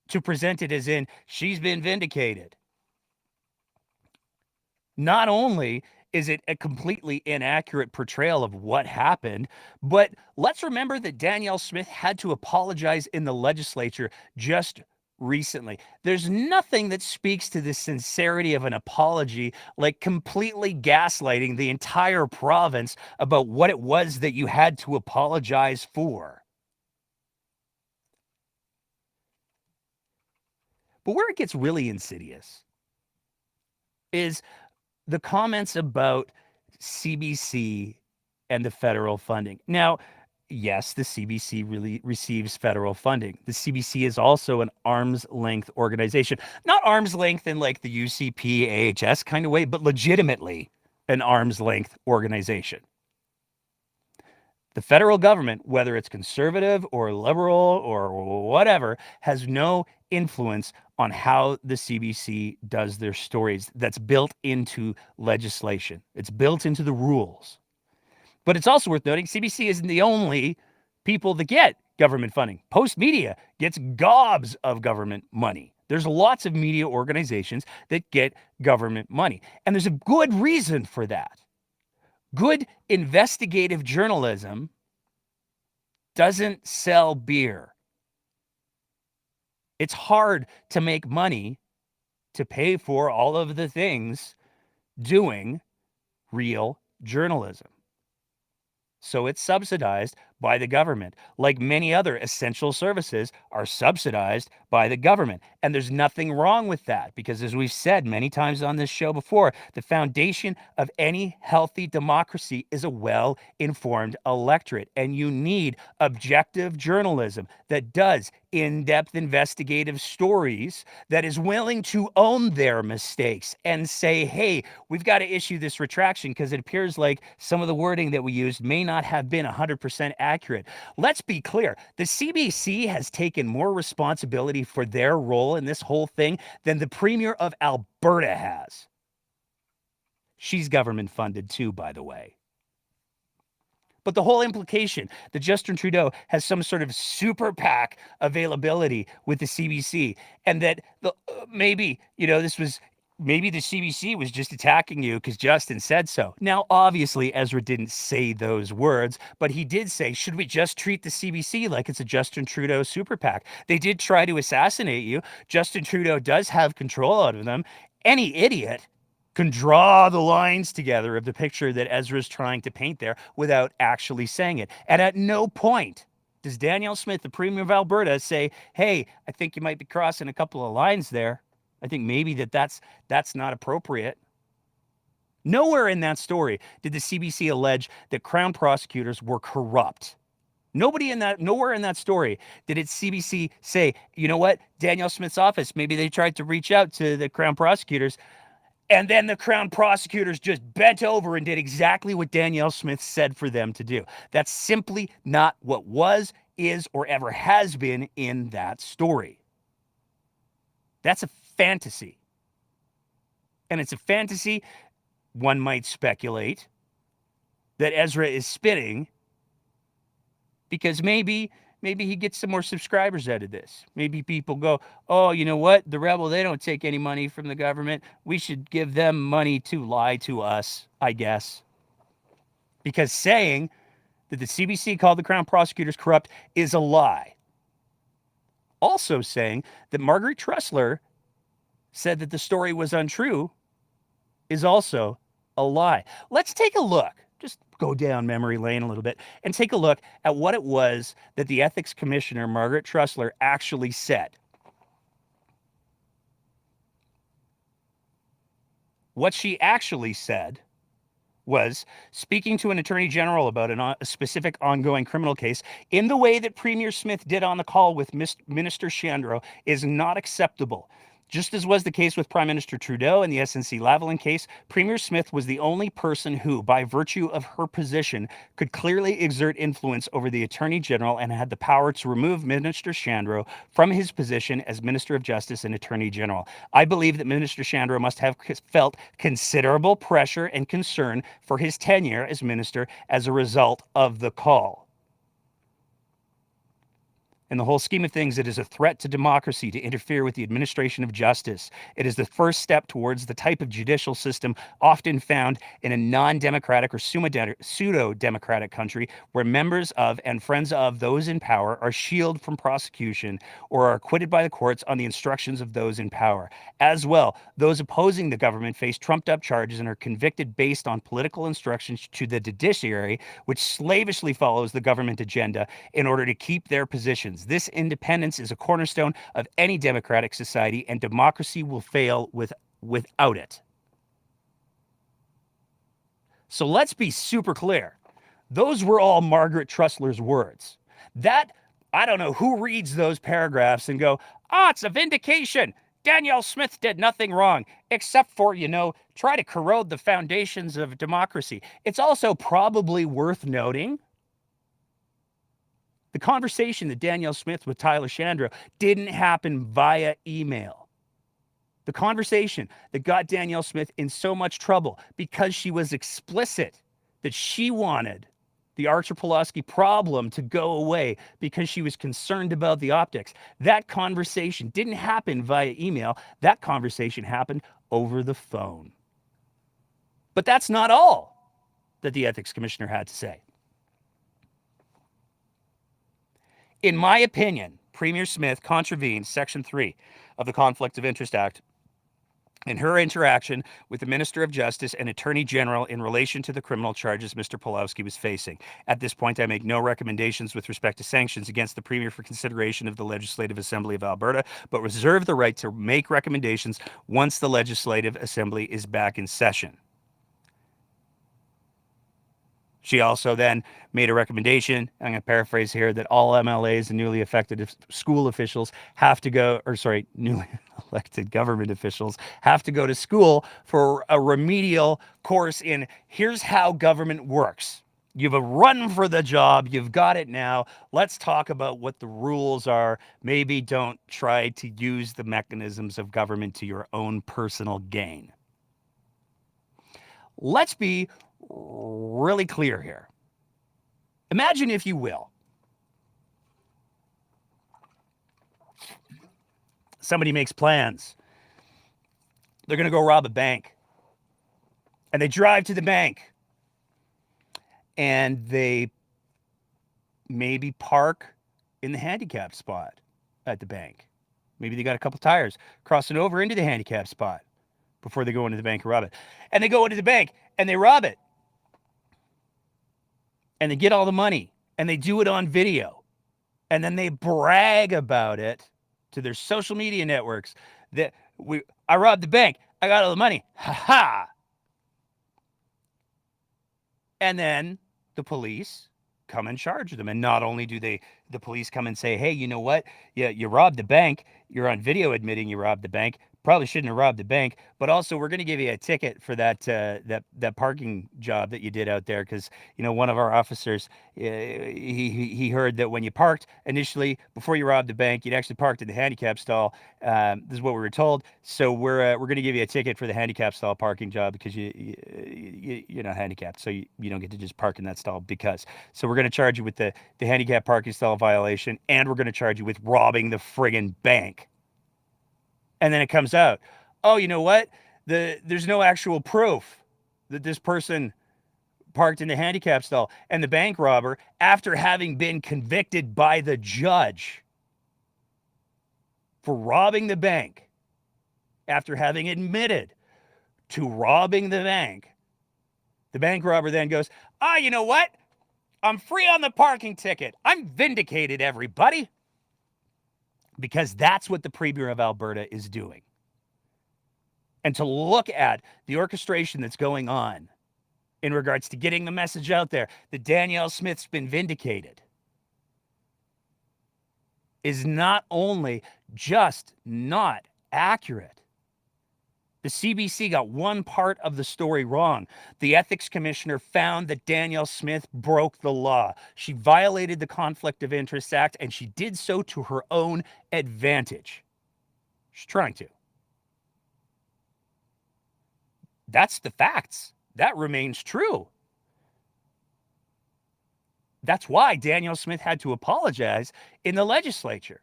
to present it as in she's been vindicated, not only is it a completely inaccurate portrayal of what happened, but let's remember that Danielle Smith had to apologize in the legislature just recently. There's nothing that speaks to the sincerity of an apology like completely gaslighting the entire province about what it was that you had to apologize for. But where it gets really insidious is the comments about CBC and the federal funding. Now, yes, the CBC really receives federal funding. The CBC is also an arm's length organization. Not arm's length in like the UCP, AHS kind of way, but legitimately an arm's length organization. The federal government, whether it's conservative or liberal or whatever, has no influence on how the CBC does their stories. That's built into legislation. It's built into the rules. But it's also worth noting, CBC isn't the only people that get government funding. Post Media gets gobs of government money. There's lots of media organizations that get government money. And there's a good reason for that. Good investigative journalism doesn't sell beer. It's hard to make money to pay for all of the things doing real journalism. So it's subsidized by the government, like many other essential services are subsidized by the government. And there's nothing wrong with that, because as we've said many times on this show before, the foundation of any healthy democracy is a well-informed electorate. And you need objective journalism that does in-depth investigative stories, that is willing to own their mistakes and say, hey, we've got to issue this retraction because it appears like some of the wording that we used may not have been 100% accurate. Let's be clear. The CBC has taken more responsibility for their role in this whole thing than the Premier of Alberta has. She's government funded too, by the way. But the whole implication that Justin Trudeau has some sort of super PAC availability with the CBC, and that maybe, this was maybe the CBC was just attacking you because Justin said so. Now, obviously, Ezra didn't say those words, but he did say, should we just treat the CBC like it's a Justin Trudeau super PAC? They did try to assassinate you. Justin Trudeau does have control out of them. Any idiot can draw the lines together of the picture that Ezra's trying to paint there without actually saying it. And at no point does Danielle Smith, the Premier of Alberta, say, hey, I think you might be crossing a couple of lines there. I think maybe that's not appropriate. Nowhere in that story did the CBC allege that Crown prosecutors were corrupt. Nowhere in that story did CBC say, you know what, Danielle Smith's office, maybe they tried to reach out to the Crown prosecutors, and then the Crown prosecutors just bent over and did exactly what Danielle Smith said for them to do. That's simply not what was, is, or ever has been in that story. That's a fantasy. And it's a fantasy, one might speculate, that Ezra is spinning because maybe he gets some more subscribers out of this. Maybe people go, oh, you know what? The Rebel, they don't take any money from the government. We should give them money to lie to us, I guess. Because saying that the CBC called the Crown prosecutors corrupt is a lie. Also saying that Margaret Tressler said that the story was untrue is also a lie. Let's take a look. Just go down memory lane a little bit and take a look at what it was that the ethics commissioner, Margaret Tressler, actually said. What she actually said was, speaking to an attorney general about a specific ongoing criminal case, in the way that Premier Smith did on the call with Minister Shandro is not acceptable. Just as was the case with Prime Minister Trudeau in the SNC-Lavalin case, Premier Smith was the only person who, by virtue of her position, could clearly exert influence over the Attorney General and had the power to remove Minister Shandro from his position as Minister of Justice and Attorney General. I believe that Minister Shandro must have felt considerable pressure and concern for his tenure as minister as a result of the call. In the whole scheme of things, it is a threat to democracy to interfere with the administration of justice. It is the first step towards the type of judicial system often found in a non-democratic or pseudo-democratic country where members of and friends of those in power are shielded from prosecution or are acquitted by the courts on the instructions of those in power. As well, those opposing the government face trumped-up charges and are convicted based on political instructions to the judiciary, which slavishly follows the government agenda in order to keep their positions. This independence is a cornerstone of any democratic society, and democracy will fail without it. So let's be super clear. Those were all Margaret Tressler's words. I don't know who reads those paragraphs and go, it's a vindication. Danielle Smith did nothing wrong, except for, try to corrode the foundations of democracy. It's also probably worth noting the conversation that Danielle Smith with Tyler Shandro didn't happen via email. The conversation that got Danielle Smith in so much trouble because she was explicit that she wanted the Archer-Pulaski problem to go away because she was concerned about the optics. That conversation didn't happen via email. That conversation happened over the phone. But that's not all that the ethics commissioner had to say. In my opinion, Premier Smith contravened Section 3 of the Conflict of Interest Act in her interaction with the Minister of Justice and Attorney General in relation to the criminal charges Mr. Pulowski was facing. At this point, I make no recommendations with respect to sanctions against the Premier for consideration of the Legislative Assembly of Alberta, but reserve the right to make recommendations once the Legislative Assembly is back in session. She also then made a recommendation, I'm going to paraphrase here, that all MLAs and newly elected school officials have to go, newly elected government officials have to go to school for a remedial course in here's how government works. You've run for the job. You've got it now. Let's talk about what the rules are. Maybe don't try to use the mechanisms of government to your own personal gain. Let's be really clear here. Imagine, if you will, somebody makes plans They're going to go rob a bank. And they drive to the bank. And they maybe park in the handicapped spot at the bank. Maybe they got a couple tires crossing over into the handicapped spot before they go into the bank and rob it. And they go into the bank and they rob it. And they get all the money. And they do it on video. And then they brag about it to their social media networks that I robbed the bank. I got all the money. Ha ha. And then the police come and charge them. And not only do the police come and say, hey, you know what? Yeah, you robbed the bank. You're on video admitting you robbed the bank. Probably shouldn't have robbed the bank, but also we're going to give you a ticket for that parking job that you did out there, because one of our officers he heard that when you parked initially before you robbed the bank, you'd actually parked in the handicap stall. This is what we were told. So we're going to give you a ticket for the handicap stall parking job because you're not handicapped, so you don't get to just park in that stall. So we're going to charge you with the handicap parking stall violation, and we're going to charge you with robbing the friggin' bank. And then it comes out, oh, you know what? There's no actual proof that this person parked in the handicap stall. And the bank robber, after having been convicted by the judge for robbing the bank, after having admitted to robbing the bank robber then goes, you know what? I'm free on the parking ticket. I'm vindicated, everybody. Because that's what the Premier of Alberta is doing. And to look at the orchestration that's going on in regards to getting the message out there that Danielle Smith's been vindicated is not only just not accurate. The CBC got one part of the story wrong. The ethics commissioner found that Danielle Smith broke the law. She violated the Conflict of Interests Act, and she did so to her own advantage. She's trying to. That's the facts. That remains true. That's why Danielle Smith had to apologize in the legislature.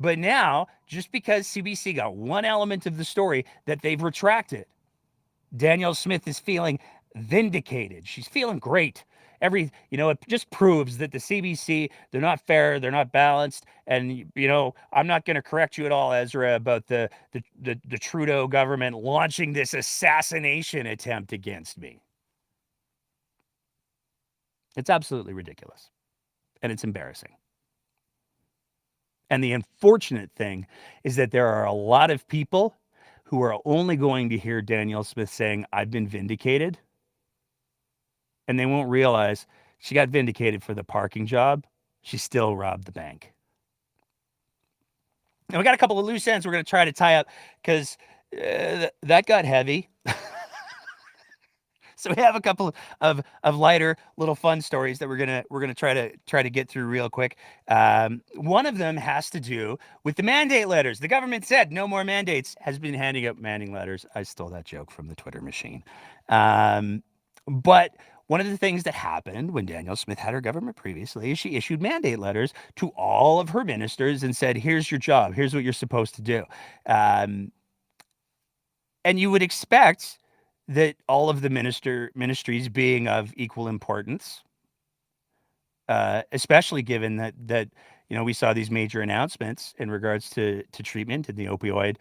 But now, just because CBC got one element of the story that they've retracted, Danielle Smith is feeling vindicated. She's feeling great. It just proves that the CBC, they're not fair, they're not balanced. And, I'm not going to correct you at all, Ezra, about the Trudeau government launching this assassination attempt against me. It's absolutely ridiculous. And it's embarrassing. And the unfortunate thing is that there are a lot of people who are only going to hear Danielle Smith saying, I've been vindicated. And they won't realize she got vindicated for the parking job. She still robbed the bank. And we got a couple of loose ends we're going to try to tie up because that got heavy. So we have a couple of lighter little fun stories that we're gonna try to get through real quick. One of them has to do with the mandate letters. The government said no more mandates, has been handing out mandate letters. I stole that joke from the Twitter machine. But one of the things that happened when Danielle Smith had her government previously is she issued mandate letters to all of her ministers and said, here's your job. Here's what you're supposed to do. And you would expect that all of the ministries being of equal importance, especially given that we saw these major announcements in regards to treatment and the opioid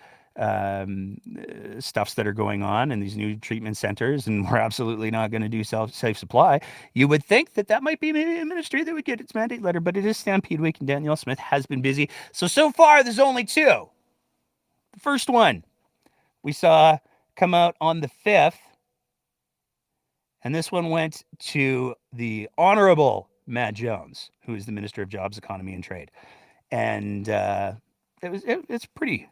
stuffs that are going on in these new treatment centers, and we're absolutely not going to do safe supply. You would think that might be maybe a ministry that would get its mandate letter, but it is Stampede Week, and Danielle Smith has been busy. So far, there's only two. The first one we saw come out on the 5th, and this one went to the Honorable Matt Jones, who is the Minister of Jobs, Economy, and Trade. And it's pretty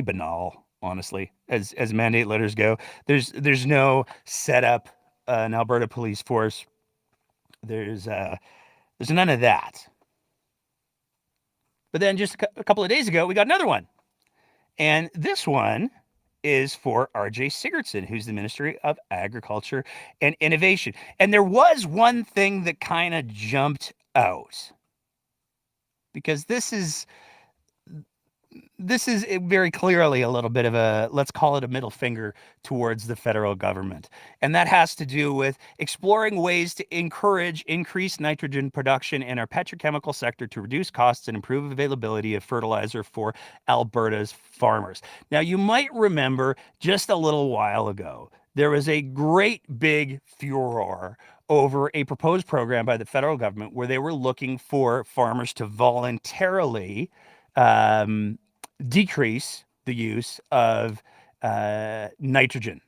banal, honestly, as mandate letters go. There's no set up an Alberta police force. There's none of that. But then just a couple of days ago, we got another one. And this one is for R.J. Sigurdsson, who's the Ministry of Agriculture and Innovation. And there was one thing that kind of jumped out, because this is this is very clearly a little bit of a, let's call it a middle finger towards the federal government. And that has to do with exploring ways to encourage increased nitrogen production in our petrochemical sector to reduce costs and improve availability of fertilizer for Alberta's farmers. Now, you might remember just a little while ago, there was a great big furor over a proposed program by the federal government where they were looking for farmers to voluntarily um, decrease the use of nitrogen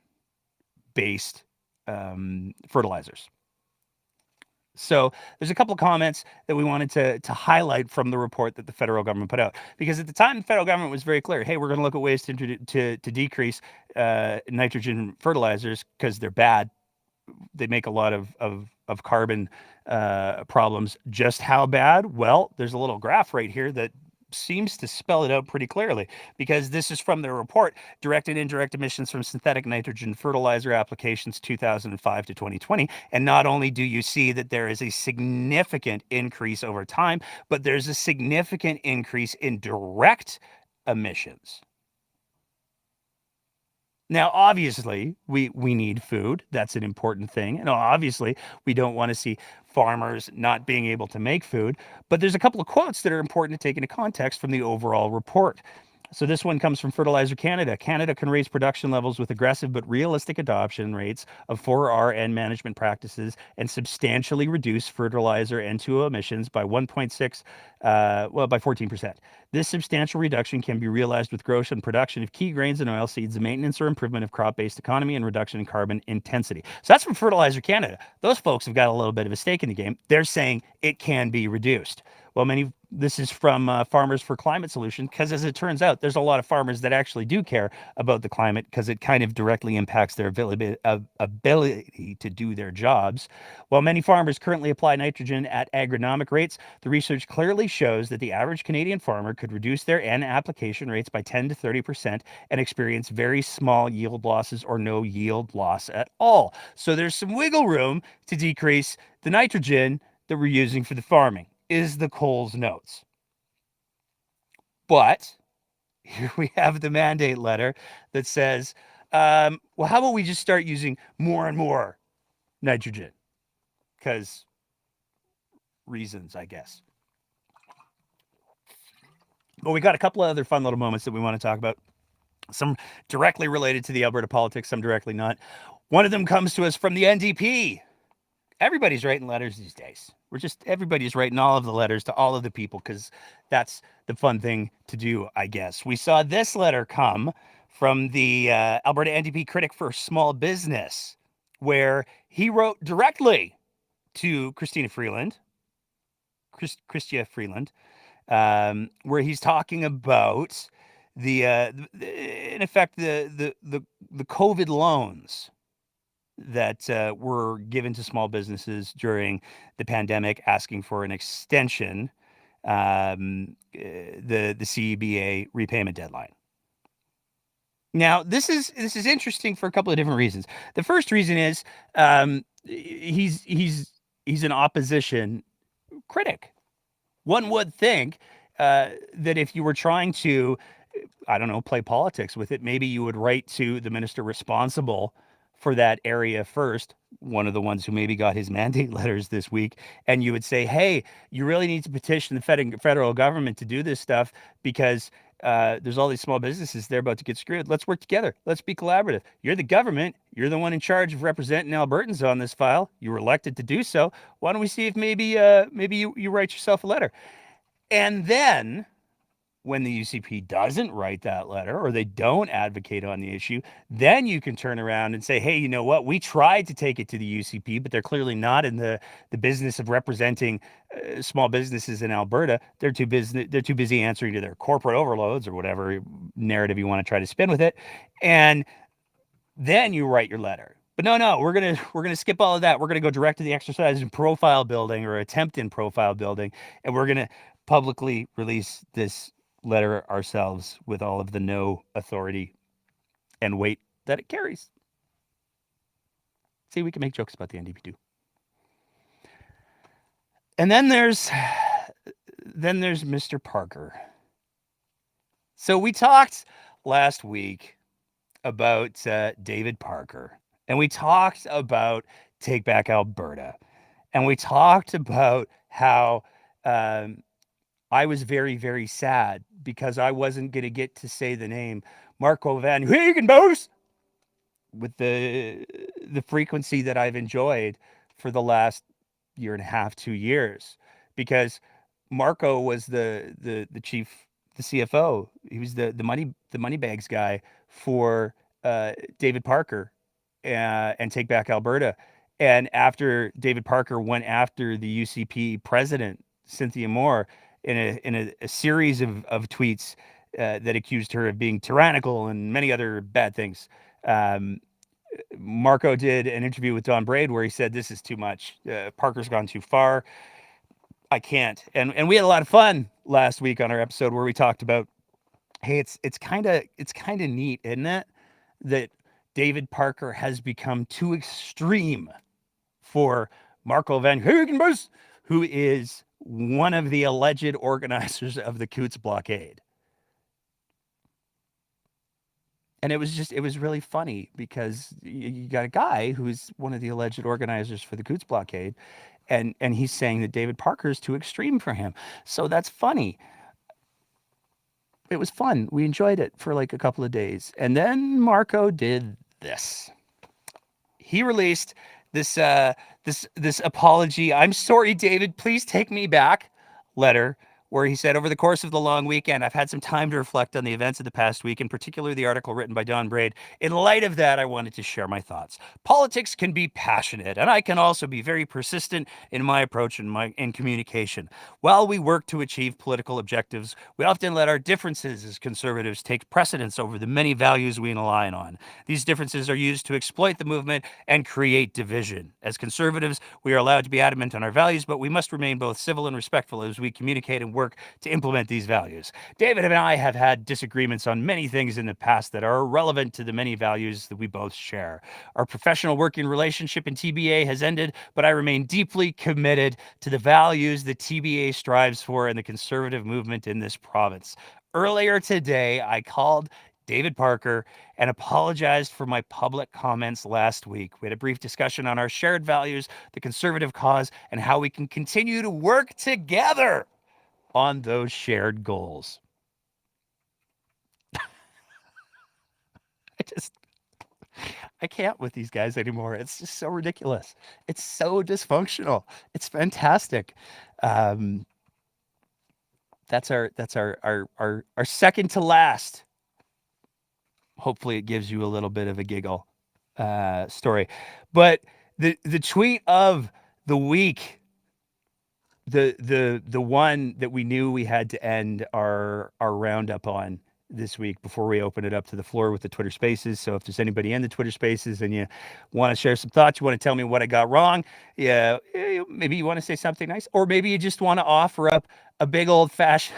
based fertilizers. So there's a couple of comments that we wanted to highlight from the report that the federal government put out, because at the time the federal government was very clear, hey, we're going to look at ways to decrease nitrogen fertilizers because they're bad. They make a lot of carbon problems. Just how bad? Well, there's a little graph right here that seems to spell it out pretty clearly, because this is from their report, Direct and Indirect Emissions from Synthetic Nitrogen Fertilizer Applications 2005 to 2020. And not only do you see that there is a significant increase over time, but there's a significant increase in direct emissions. Now, obviously, we need food. That's an important thing. And obviously, we don't want to see farmers not being able to make food. But there's a couple of quotes that are important to take into context from the overall report. So this one comes from Fertilizer Canada. Canada can raise production levels with aggressive but realistic adoption rates of 4R and management practices and substantially reduce fertilizer N2O emissions by 1.6, by 14%. This substantial reduction can be realized with growth and production of key grains and oilseeds, maintenance or improvement of crop-based economy, and reduction in carbon intensity. So that's from Fertilizer Canada. Those folks have got a little bit of a stake in the game. They're saying it can be reduced. Well, this is from Farmers for Climate Solutions, because as it turns out, there's a lot of farmers that actually do care about the climate because it kind of directly impacts their ability to do their jobs. While many farmers currently apply nitrogen at agronomic rates, the research clearly shows that the average Canadian farmer could reduce their N application rates by 10 to 30% and experience very small yield losses or no yield loss at all. So there's some wiggle room to decrease the nitrogen that we're using for the farming, is the Coles notes. But here we have the mandate letter that says, well, how about we just start using more and more nitrogen? Because reasons, I guess. But we got a couple of other fun little moments that we want to talk about. Some directly related to the Alberta politics, some directly not. One of them comes to us from the NDP. Everybody's writing letters these days. Everybody's writing all of the letters to all of the people because that's the fun thing to do, I guess. We saw this letter come from the Alberta NDP critic for small business, where he wrote directly to Chrystia Freeland, where he's talking about in effect, the COVID loans that were given to small businesses during the pandemic, asking for an extension, the CEBA repayment deadline. Now, this is interesting for a couple of different reasons. The first reason is he's an opposition critic. One would think that if you were trying to, I don't know, play politics with it, maybe you would write to the minister responsible for that area first, one of the ones who maybe got his mandate letters this week, and you would say, hey, you really need to petition the federal government to do this stuff because there's all these small businesses, they're about to get screwed. Let's work together. Let's be collaborative. You're the government. You're the one in charge of representing Albertans on this file. You were elected to do so. Why don't we see if maybe you write yourself a letter? And then when the UCP doesn't write that letter or they don't advocate on the issue, then you can turn around and say, hey, you know what? We tried to take it to the UCP, but they're clearly not in the business of representing small businesses in Alberta. They're too busy answering to their corporate overloads or whatever narrative you want to try to spin with it. And then you write your letter. But no, we're gonna skip all of that. We're gonna go direct to the exercise in profile building or attempt in profile building, and we're gonna publicly release this letter ourselves with all of the no authority and weight that it carries. See, we can make jokes about the NDP too. And then there's Mr. Parker. So we talked last week about David Parker, and we talked about Take Back Alberta, and we talked about how I was very, very sad because I wasn't going to get to say the name Marco Van Huigenboos with the frequency that I've enjoyed for the last year and a half, 2 years, because Marco was the chief, the CFO. He was the money bags guy for David Parker and Take Back Alberta. And after David Parker went after the UCP president Cynthia Moore in a series of tweets that accused her of being tyrannical and many other bad things. Marco did an interview with Don Braid where he said, "This is too much. Parker's gone too far. I can't." And we had a lot of fun last week on our episode where we talked about, hey, it's kind of neat, isn't it, that David Parker has become too extreme for Marco Van Huigenboos, who is one of the alleged organizers of the Coutts blockade. And it was really funny because you got a guy who's one of the alleged organizers for the Coutts blockade, and he's saying that David Parker is too extreme for him. So that's funny. It was fun. We enjoyed it for like a couple of days. And then Marco did this. He released this apology. "I'm sorry, David, please take me back" letter, where he said, "Over the course of the long weekend, I've had some time to reflect on the events of the past week, in particular the article written by Don Braid. In light of that, I wanted to share my thoughts. Politics can be passionate, and I can also be very persistent in my approach and in communication. While we work to achieve political objectives, we often let our differences as conservatives take precedence over the many values we align on. These differences are used to exploit the movement and create division. As conservatives, we are allowed to be adamant on our values, but we must remain both civil and respectful as we communicate and work to implement these values. David and I have had disagreements on many things in the past that are relevant to the many values that we both share. Our professional working relationship in TBA has ended, but I remain deeply committed to the values that TBA strives for and the conservative movement in this province. Earlier today, I called David Parker and apologized for my public comments last week. We had a brief discussion on our shared values, the conservative cause, and how we can continue to work together on those shared goals." I can't with these guys anymore. It's just so ridiculous. It's so dysfunctional. It's fantastic. That's our second to last. Hopefully it gives you a little bit of a giggle story. But the tweet of the week, the one that we knew we had to end our roundup on this week before we open it up to the floor with the Twitter Spaces. So if there's anybody in the Twitter Spaces and you want to share some thoughts, you want to tell me what I got wrong, yeah, maybe you want to say something nice, or maybe you just want to offer up a big old fashioned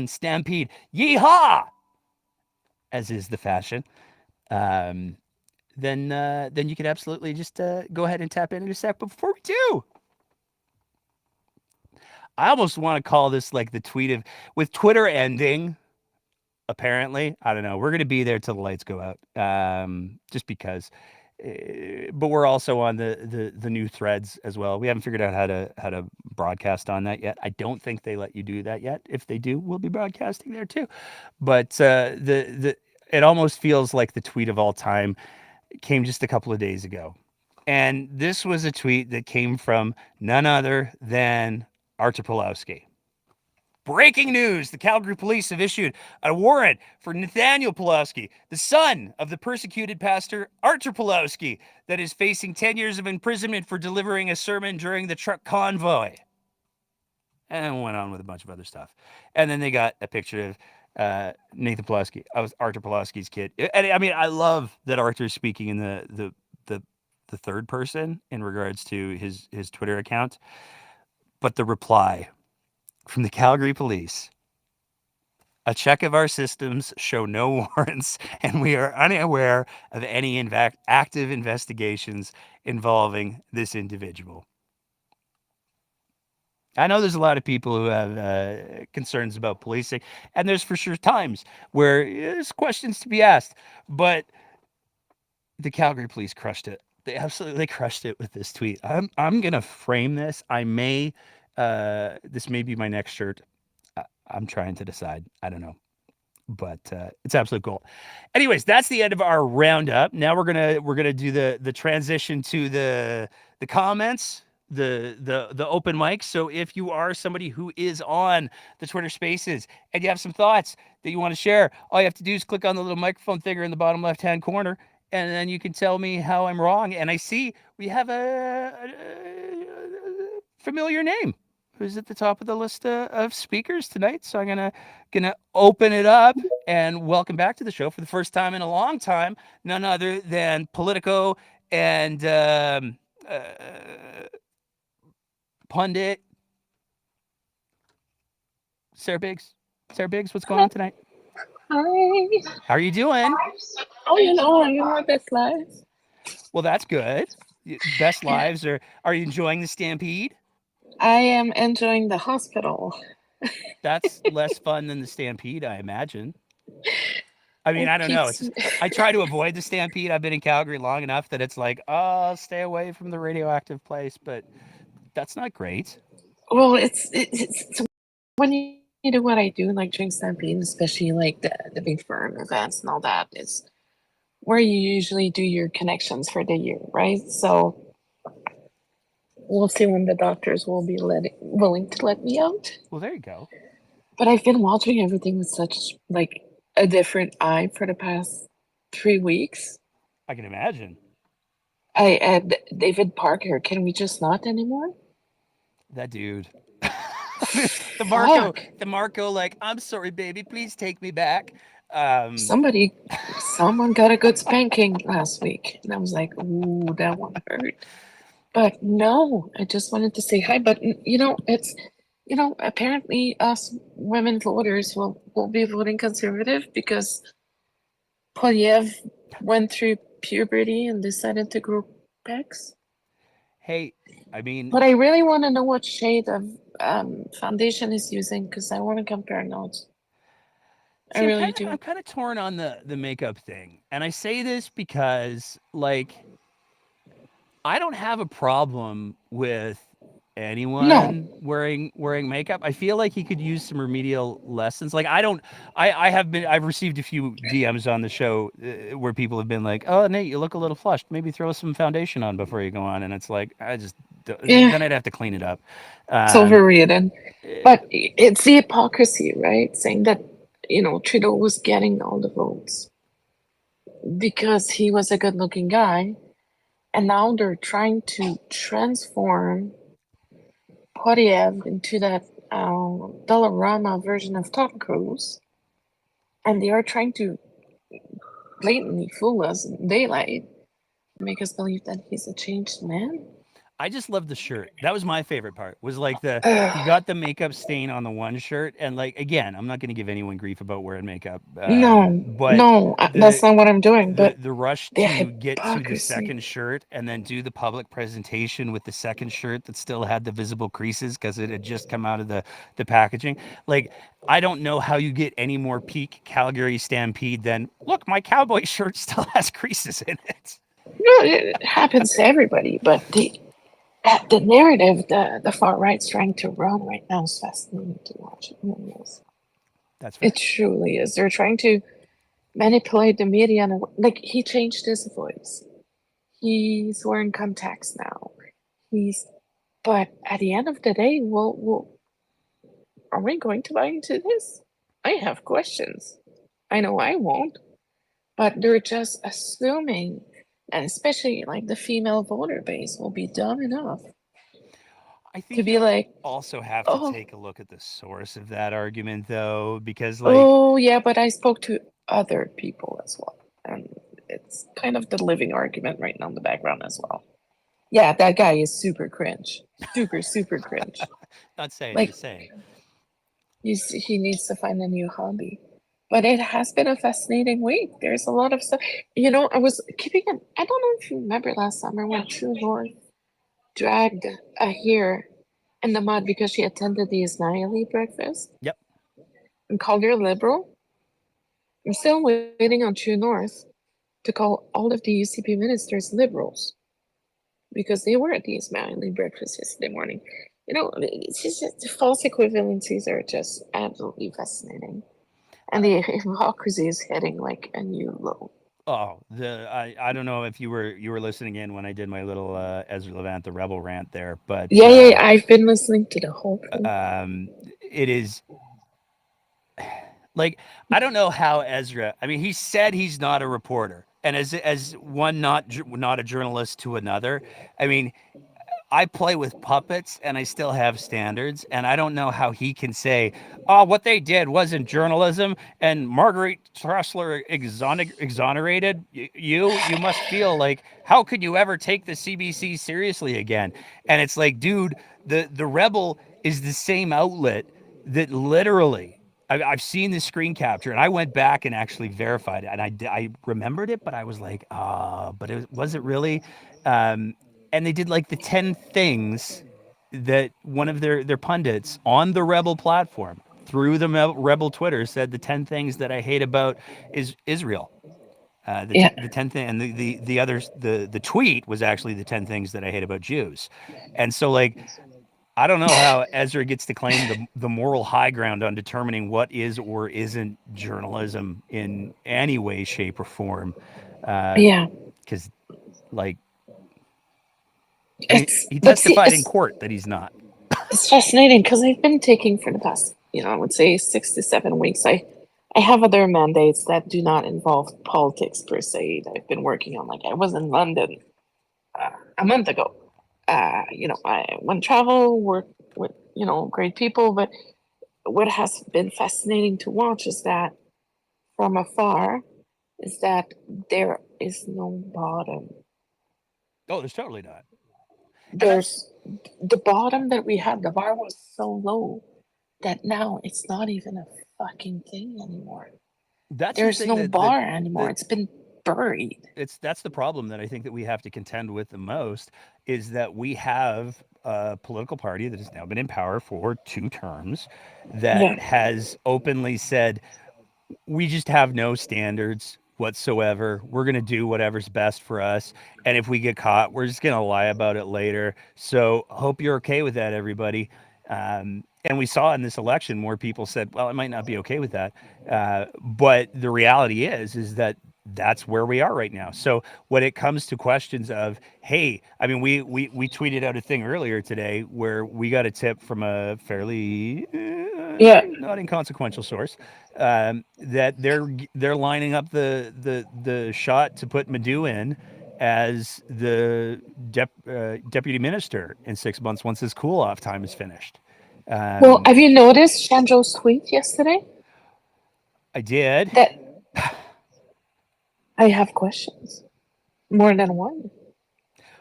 stampede, yeehaw, as is the fashion, then you could absolutely just go ahead and tap in a sec. But before we do, I almost want to call this like the tweet of, with Twitter ending, apparently, I don't know, we're going to be there till the lights go out, just because. But we're also on the new threads as well. We haven't figured out how to broadcast on that yet. I don't think they let you do that yet. If they do, we'll be broadcasting there too. But it almost feels like the tweet of all time came just a couple of days ago. And this was a tweet that came from none other than Artur Pawlowski. "Breaking news, the Calgary police have issued a warrant for Nathaniel Pawlowski, the son of the persecuted pastor Artur Pawlowski, that is facing 10 years of imprisonment for delivering a sermon during the truck convoy." And went on with a bunch of other stuff. And then they got a picture of Nathan Pawlowski. I was Artur Pawlowski's kid. And I mean, I love that Artur's speaking in the third person in regards to his Twitter account. But the reply from the Calgary police: "A check of our systems show no warrants, and we are unaware of any active investigations involving this individual." I know there's a lot of people who have concerns about policing, and there's for sure times where there's questions to be asked. But the Calgary police crushed it. They absolutely crushed it with this tweet. I'm gonna frame this. I may this may be my next shirt. I'm trying to decide. I don't know, but it's absolute gold. Anyways, that's the end of our roundup. Now we're gonna do the transition to the comments, the open mic. So if you are somebody who is on the Twitter Spaces and you have some thoughts that you want to share, all you have to do is click on the little microphone finger in the bottom left hand corner, and then you can tell me how I'm wrong. And I see we have a familiar name who's at the top of the list of speakers tonight. So I'm gonna open it up and welcome back to the show for the first time in a long time, none other than Politico and pundit Sarah Biggs. Sarah Biggs, what's going on tonight? Hi. How are you doing? Oh, I'm in my best life. Well, that's good. Best Yeah. lives. Are you enjoying the stampede? I am enjoying the hospital. That's less fun than the stampede, I imagine. I mean, It I don't know. keeps I try to avoid the stampede. I've been in Calgary long enough that it's like, oh, stay away from the radioactive place, but that's not great. well, it's when you do what I do, like during Stampede, especially like the big firm events and all that, is where you usually do your connections for the year, right? So we'll see when the doctors will be willing to let me out. Well, there you go. But I've been watching everything with such like a different eye for the past 3 weeks. I can imagine. I David Parker, can we just not anymore? That dude. Fuck. The Marco, like, I'm sorry, baby, please take me back. Someone got a good spanking last week, and I was like, "Ooh, that one hurt." But no, I just wanted to say hi. But it's apparently us women voters will be voting conservative because Polyev went through puberty and decided to grow pecs. Hey, I mean, But I really want to know what shade of foundation he's using because I want to compare notes. I see, really do. I'm kind of torn on the makeup thing, and I say this because, like, I don't have a problem with No. anyone wearing makeup. I feel like he could use some remedial lessons. Like I don't I've received a few DMs on the show where people have been like, "Oh, Nate, you look a little flushed. Maybe throw some foundation on before you go on." And it's like Yeah, then I'd have to clean it up. it's Um overrated. But it's the hypocrisy, right? Saying that, Trudeau was getting all the votes because he was a good looking guy. And now they're trying to transform Podiev into that Dollarama version of Tom Cruise. And they are trying to blatantly fool us in daylight, make us believe that he's a changed man. I just love the shirt. That was my favorite part. Was like he Ugh, got the makeup stain on the one shirt, and like again, I'm not going to give anyone grief about wearing makeup, no, but no, that's the not what I'm doing. But the rush the to get to the hypocrisy. second shirt and then do the public presentation with the second shirt that still had the visible creases because it had just come out of the packaging. Like I don't know how you get any more peak Calgary Stampede than look, my cowboy shirt still has creases in it. It happens to everybody, but the narrative the far right's trying to run right now is fascinating to watch. It really is. That's fair. It truly is. They're trying to manipulate the media, and like he changed his voice. He's wearing contacts now. But at the end of the day, are we going to buy into this? I have questions. I know I won't, but they're just assuming, and especially like the female voter base will be dumb enough I to think be you like, also have to oh, take a look at the source of that argument though, because like oh yeah, but I spoke to other people as well, and it's kind of the living argument right now in the background as well. Yeah, that guy is super cringe, super cringe. not saying, Like just saying. he needs to find a new hobby. But it has been a fascinating week. There's a lot of stuff. I was keeping an. I don't know if you remember last summer when True North dragged a here in the mud because she attended the Israeli breakfast Yep. and called her liberal. I'm still waiting on True North to call all of the UCP ministers liberals because they were at the Israeli breakfast yesterday morning. It's just the false equivalencies are just absolutely fascinating. And the hypocrisy is hitting like a new low. Oh, I don't know if you were listening in when I did my little Ezra Levant the Rebel rant there, but Yeah, I've been listening to the whole thing. it is like I don't know how Ezra. I mean, he said he's not a reporter, and as one not a journalist to another, I mean, I play with puppets and I still have standards, and I don't know how he can say, "Oh, what they did wasn't journalism," and Marguerite Tressler exonerated you. You must feel like, how could you ever take the CBC seriously again? And it's like, dude, the Rebel is the same outlet that literally. I've seen the screen capture, and I went back and actually verified it, and I remembered it, but I was like, but was it really? And they did like the 10 things that one of their pundits on the Rebel platform through the Rebel Twitter said the 10 things that I hate about is Israel. The 10 thing, and the others, the tweet was actually the 10 things that I hate about Jews. And so like, I don't know how Ezra gets to claim the moral high ground on determining what is or isn't journalism in any way, shape, or form. Because like, I mean, he testified in court that he's not. It's fascinating because I've been taking for the past, I would say 6 to 7 weeks. I have other mandates that do not involve politics per se that I've been working on. Like I was in London a month ago. I went travel, work with great people, but what has been fascinating to watch is that from afar is that there is no bottom. Oh, there's totally not. There's the bottom that we had, the bar was so low that now it's not even a fucking thing anymore. There's no bar anymore. It's been buried. That's the problem that I think that we have to contend with the most, is that we have a political party that has now been in power for 2 terms that has openly said, we just have no standards whatsoever. We're going to do whatever's best for us. And if we get caught, we're just going to lie about it later. So hope you're okay with that, everybody. And we saw in this election, more people said, well, I might not be okay with that. But the reality is that that's where we are right now. So when it comes to questions of, hey, I mean, we tweeted out a thing earlier today where we got a tip from a fairly not inconsequential source that they're lining up the shot to put Madhu in as the deputy minister in 6 months once his cool off time is finished. Well, have you noticed Shandro's tweet yesterday? I did. I have questions. More than one.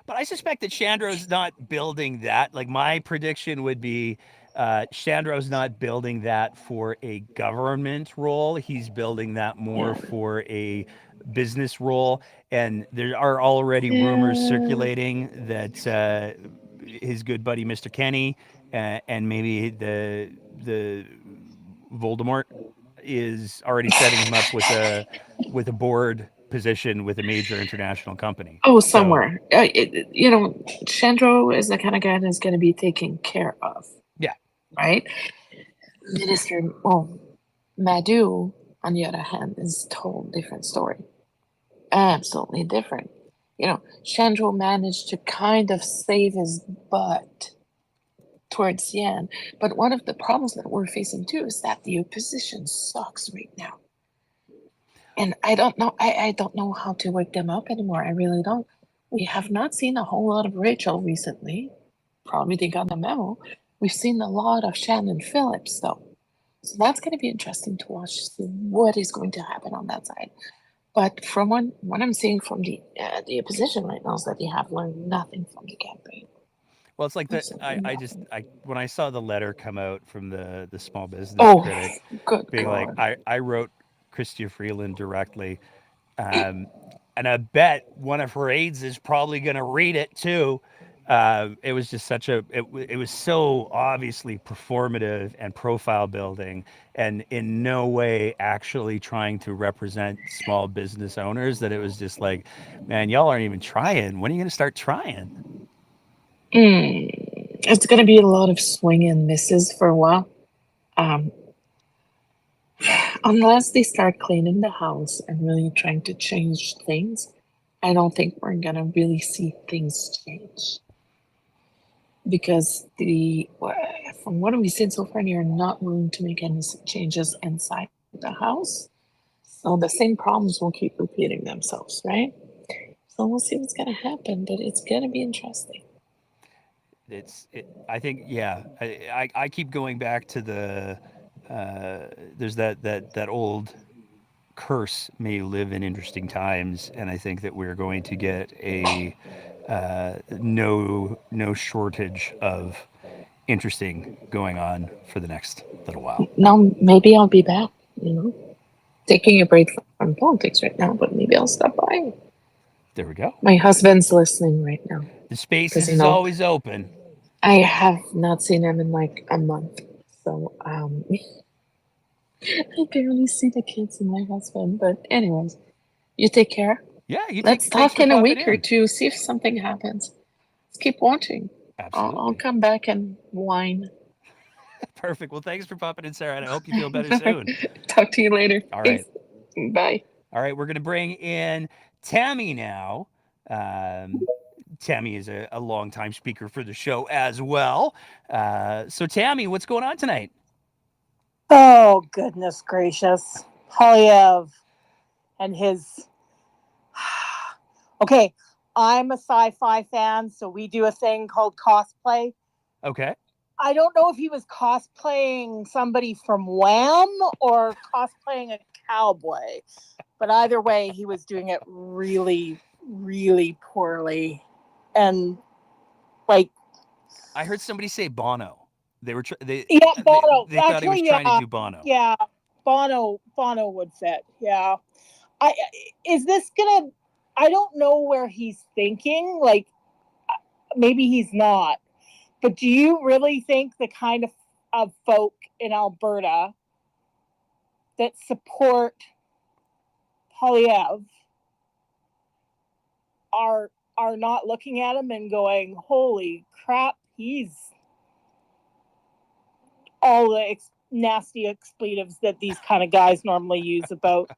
But I suspect that Shandro's not building that. Like, my prediction would be Shandro's not building that for a government role. He's building that more for a business role. And there are already rumors circulating that his good buddy, Mr. Kenny, and maybe the Voldemort is already setting him up with a board position with a major international company. Oh, somewhere. Shandro is the kind of guy that's going to be taken care of. Yeah. Right? Madhu, on the other hand, is a total different story. Absolutely different. Shandro managed to kind of save his butt towards the end. But one of the problems that we're facing too is that the opposition sucks right now. And I don't know. I don't know how to wake them up anymore. I really don't. We have not seen a whole lot of Rachel recently. Probably they got the memo. We've seen a lot of Shannon Phillips though. So that's going to be interesting to watch, see what is going to happen on that side. But from what I'm seeing from the opposition right now is that they have learned nothing from the campaign. Well, it's like that. I when I saw the letter come out from the small business critic, being like, I wrote Chrystia Freeland directly, and I bet one of her aides is probably going to read it too, It was just such a it was so obviously performative and profile building, and in no way actually trying to represent small business owners, that it was just like, man, y'all aren't even trying. When are you going to start trying? It's going to be a lot of swing and misses for a while. Um, unless they start cleaning the house and really trying to change things, I don't think we're going to really see things change. Because from what we've seen so far, they're not willing to make any changes inside the house. So the same problems will keep repeating themselves, right? So we'll see what's going to happen, but it's going to be interesting. I think, yeah, I keep going back to there's that old curse, may you live in interesting times, and I think that we're going to get a no shortage of interesting going on for the next little while. Now, maybe I'll be back, taking a break from politics right now, but maybe I'll stop by. There we go. My husband's listening right now. The spaces is always open. I have not seen him in like a month, so I barely see the kids and my husband. But anyways, you take care. Yeah, Let's talk in a week or two, see if something happens. Let's keep watching. Absolutely. I'll come back and whine. Perfect. Well, thanks for popping in, Sarah, and I hope you feel better soon. Talk to you later. All right. Bye. All right, we're going to bring in Tammy now. Tammy is a longtime speaker for the show as well. So, Tammy, what's going on tonight? Oh, goodness gracious. Polyev and his... Okay, I'm a sci-fi fan, so we do a thing called cosplay. Okay. I don't know if he was cosplaying somebody from Wham or cosplaying a cowboy, but either way, he was doing it really, really poorly. And like, I heard somebody say Bono. They were Bono. They thought he was trying to do Bono. Yeah, Bono would fit. Yeah, is this gonna? I don't know where he's thinking. Like, maybe he's not. But do you really think the kind of folk in Alberta that support Polyev are not looking at him and going, "Holy crap, he's all the nasty expletives that these kind of guys normally use about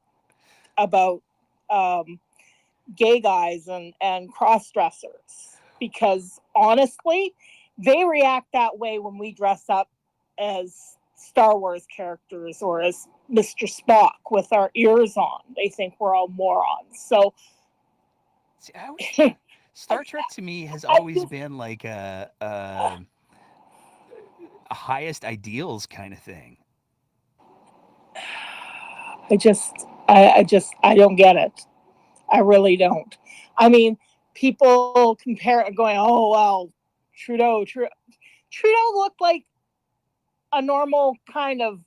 gay guys and cross-dressers." Because honestly, they react that way when we dress up as Star Wars characters or as Mr. Spock with our ears on. They think we're all morons. So Star Trek to me has always been like a highest ideals kind of thing. I don't get it. I really don't. I mean, people compare it going, "Oh, well, Trudeau looked like a normal kind of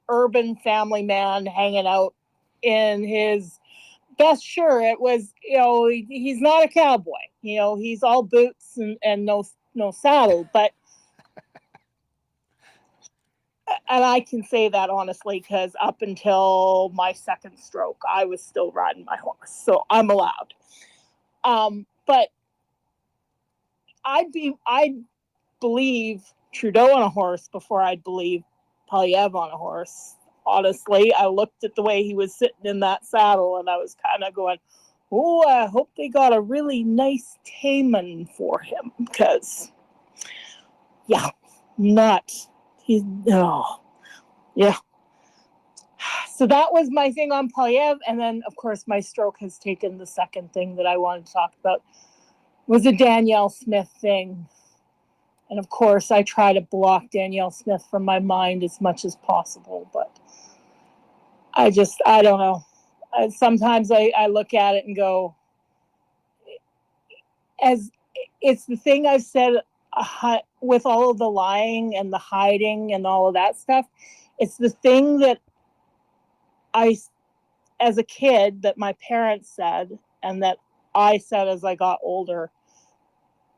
urban family man hanging out in his best shirt." It was, he's not a cowboy. He's all boots and no saddle. But and I can say that honestly because up until my second stroke, I was still riding my horse, so I'm allowed. But I'd believe Trudeau on a horse before I'd believe Polyev on a horse. Honestly, I looked at the way he was sitting in that saddle and I was kind of going, "Oh, I hope they got a really nice tame for him." Because, yeah, yeah. So that was my thing on Polyev. And then, of course, my stroke has taken the second thing that I wanted to talk about was a Danielle Smith thing. And of course, I try to block Danielle Smith from my mind as much as possible. But I don't know. Sometimes I look at it and go, as it's the thing I've said with all of the lying and the hiding and all of that stuff. It's the thing that as a kid, that my parents said and that I said as I got older.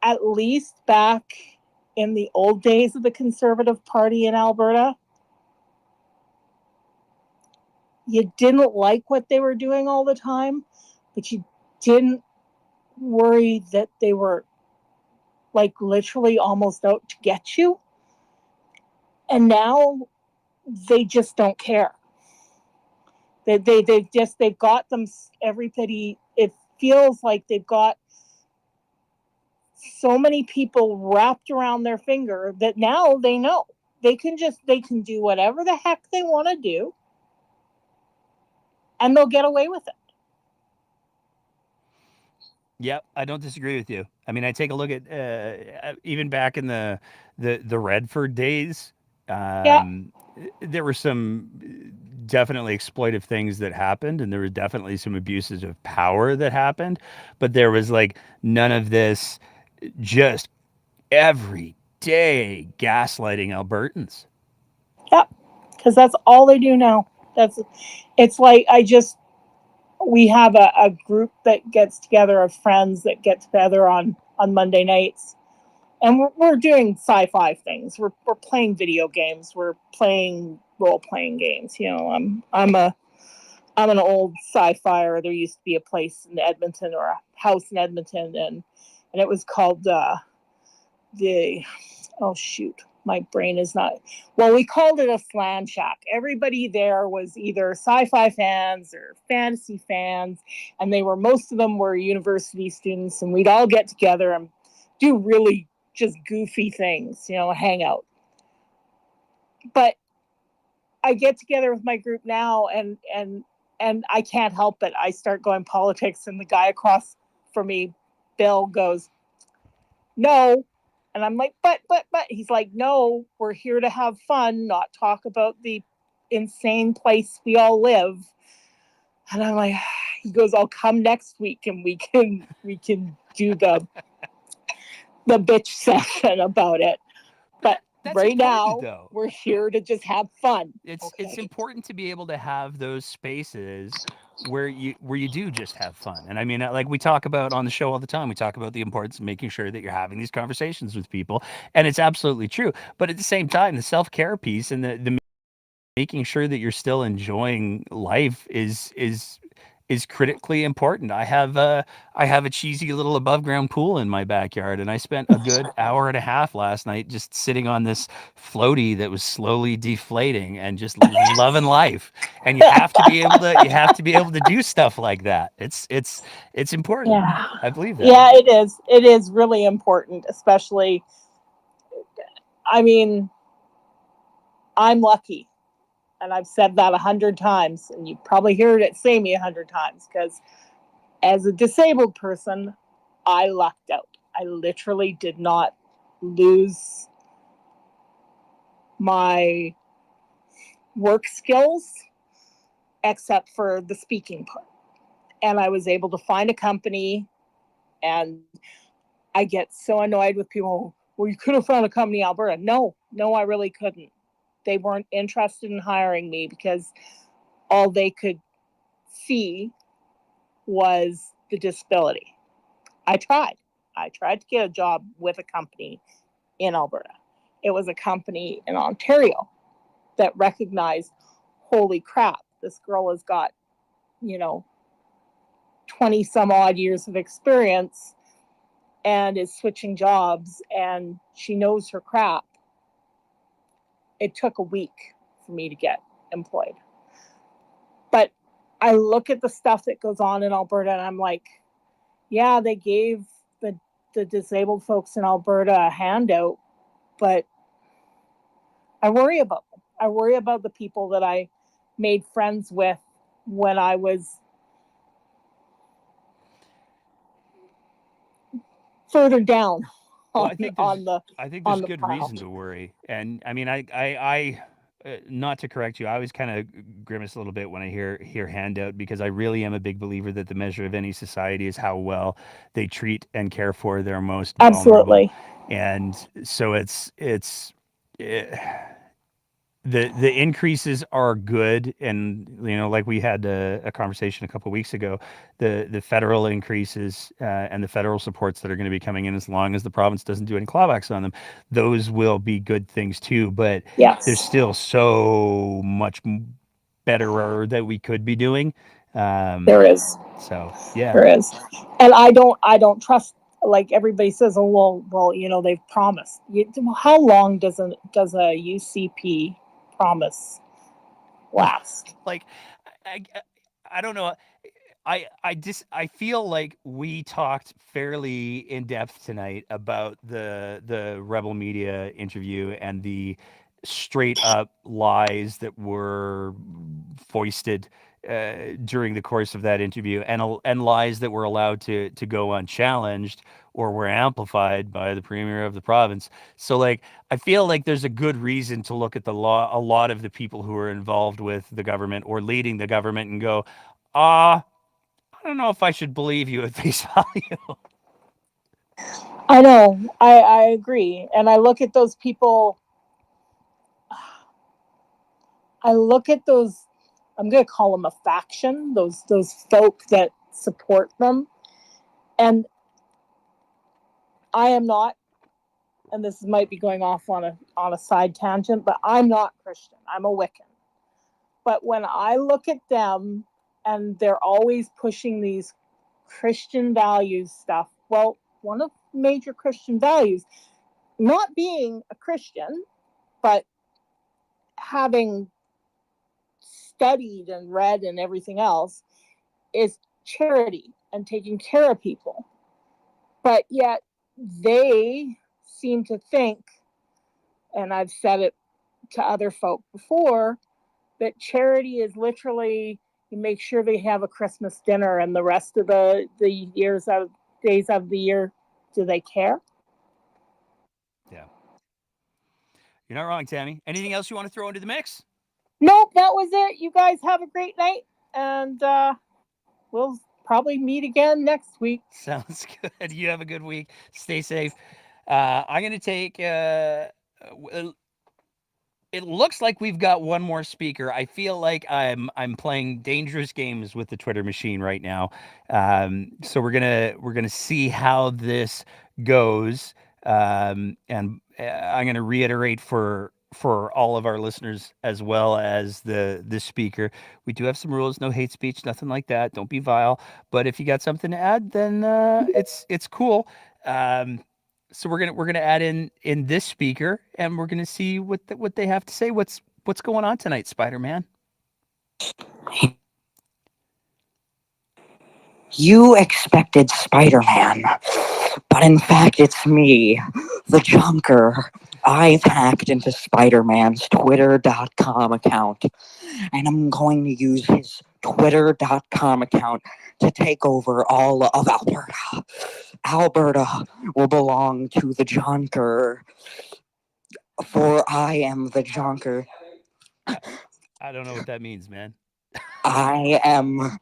at least back in the old days of the Conservative Party in Alberta, you didn't like what they were doing all the time, but you didn't worry that they were like literally almost out to get you. And now they just don't care. They've got them, everybody, it feels like they've got so many people wrapped around their finger that now they know they can do whatever the heck they want to do and they'll get away with it. Yep, I don't disagree with you. I mean, I take a look at even back in the Redford days. Yeah. There were some definitely exploitive things that happened, and there were definitely some abuses of power that happened. But there was like none of this just every day gaslighting Albertans. Yeah, because that's all they do now. It's like we have a group that gets together of friends that get together on Monday nights, and we're doing sci-fi things. We're playing video games. We're playing role-playing games. You know, I'm an old sci-fi. There used to be a place in Edmonton or a house in Edmonton, and it was called oh shoot, my brain is not, well, we called it a slam shack. Everybody there was either sci-fi fans or fantasy fans, and most of them were university students, and we'd all get together and do really just goofy things, you know, hang out. But I get together with my group now, and I can't help it. I start going politics, and the guy across from me, Bill, goes, "No." And I'm like, but he's like, "No, we're here to have fun, not talk about the insane place we all live." And I'm like, he goes, "I'll come next week and we can do the bitch session about it. But That's right important, now, though. we're here to just have fun." It's important to be able to have those spaces where you do just have fun. And I mean, like we talk about on the show all the time, we talk about the importance of making sure that you're having these conversations with people, and it's absolutely true. But at the same time, the self-care piece and the making sure that you're still enjoying life is critically important. I have a cheesy little above ground pool in my backyard, and I spent a good hour and a half last night just sitting on this floaty that was slowly deflating and just loving life. And you have to be able to do stuff like that. It's important. Yeah. I believe that. Yeah, it is. It is really important, especially, I mean, I'm lucky. And I've said that 100 times, and you probably heard it say me 100 times, because as a disabled person, I lucked out. I literally did not lose my work skills except for the speaking part. And I was able to find a company, and I get so annoyed with people, "Well, you could have found a company in Alberta." No, I really couldn't. They weren't interested in hiring me because all they could see was the disability. I tried to get a job with a company in Alberta. It was a company in Ontario that recognized, holy crap, this girl has got, 20 some odd years of experience and is switching jobs, and she knows her crap. It took a week for me to get employed. But I look at the stuff that goes on in Alberta, and I'm like, yeah, they gave the disabled folks in Alberta a handout, but I worry about them. I worry about the people that I made friends with when I was further down Well, on, I think on the there's the good pile. reason to worry. And I mean, I not to correct you, I always kind of grimace a little bit when I hear handout, because I really am a big believer that the measure of any society is how well they treat and care for their most vulnerable. Absolutely. And so it's the increases are good, and like we had a conversation a couple of weeks ago, the federal increases and the federal supports that are going to be coming in, as long as the province doesn't do any clawbacks on them, those will be good things too. But there's Yes, still so much better that we could be doing. there is. So yeah. There is. And I don't trust, like everybody says, oh well, they've promised. How long does a UCP promise last? Like I, I don't know. I feel like we talked fairly in depth tonight about the Rebel Media interview and the straight up lies that were foisted during the course of that interview, and lies that were allowed to go unchallenged or were amplified by the premier of the province. So like I feel like there's a good reason to look at the law, a lot of the people who are involved with the government or leading the government, and go, I don't know if I should believe you at face value. I know. I agree. And I look at those people. I look at those. I'm going to call them a faction. Those folk that support them, and I am not. And this might be going off on a side tangent, but I'm not Christian. I'm a Wiccan. But when I look at them, and they're always pushing these Christian values stuff. Well, one of the major Christian values, not being a Christian, but having studied and read and everything else, is charity and taking care of people. But yet they seem to think, and I've said it to other folk before, that charity is literally you make sure they have a Christmas dinner, and the rest of the days of the year, do they care? Yeah. You're not wrong, Tammy. Anything else you want to throw into the mix? Nope, that was it. You guys have a great night, and we'll probably meet again next week. Sounds good. You have a good week. Stay safe. I'm going to take. It looks like we've got one more speaker. I feel like I'm playing dangerous games with the Twitter machine right now. So we're gonna see how this goes. And I'm gonna reiterate for all of our listeners as well as the speaker. We do have some rules: no hate speech, nothing like that. Don't be vile. But if you got something to add, then it's cool. So we're gonna add in this speaker, and we're gonna see what they have to say. What's going on tonight, Spider-Man? You expected Spider-Man, but in fact it's me, the Junker. I've hacked into Spider-Man's Twitter.com account, and I'm going to use his Twitter.com account to take over all of Alberta. Alberta will belong to the Junker, for I am the Junker. I don't know what that means, man. I am...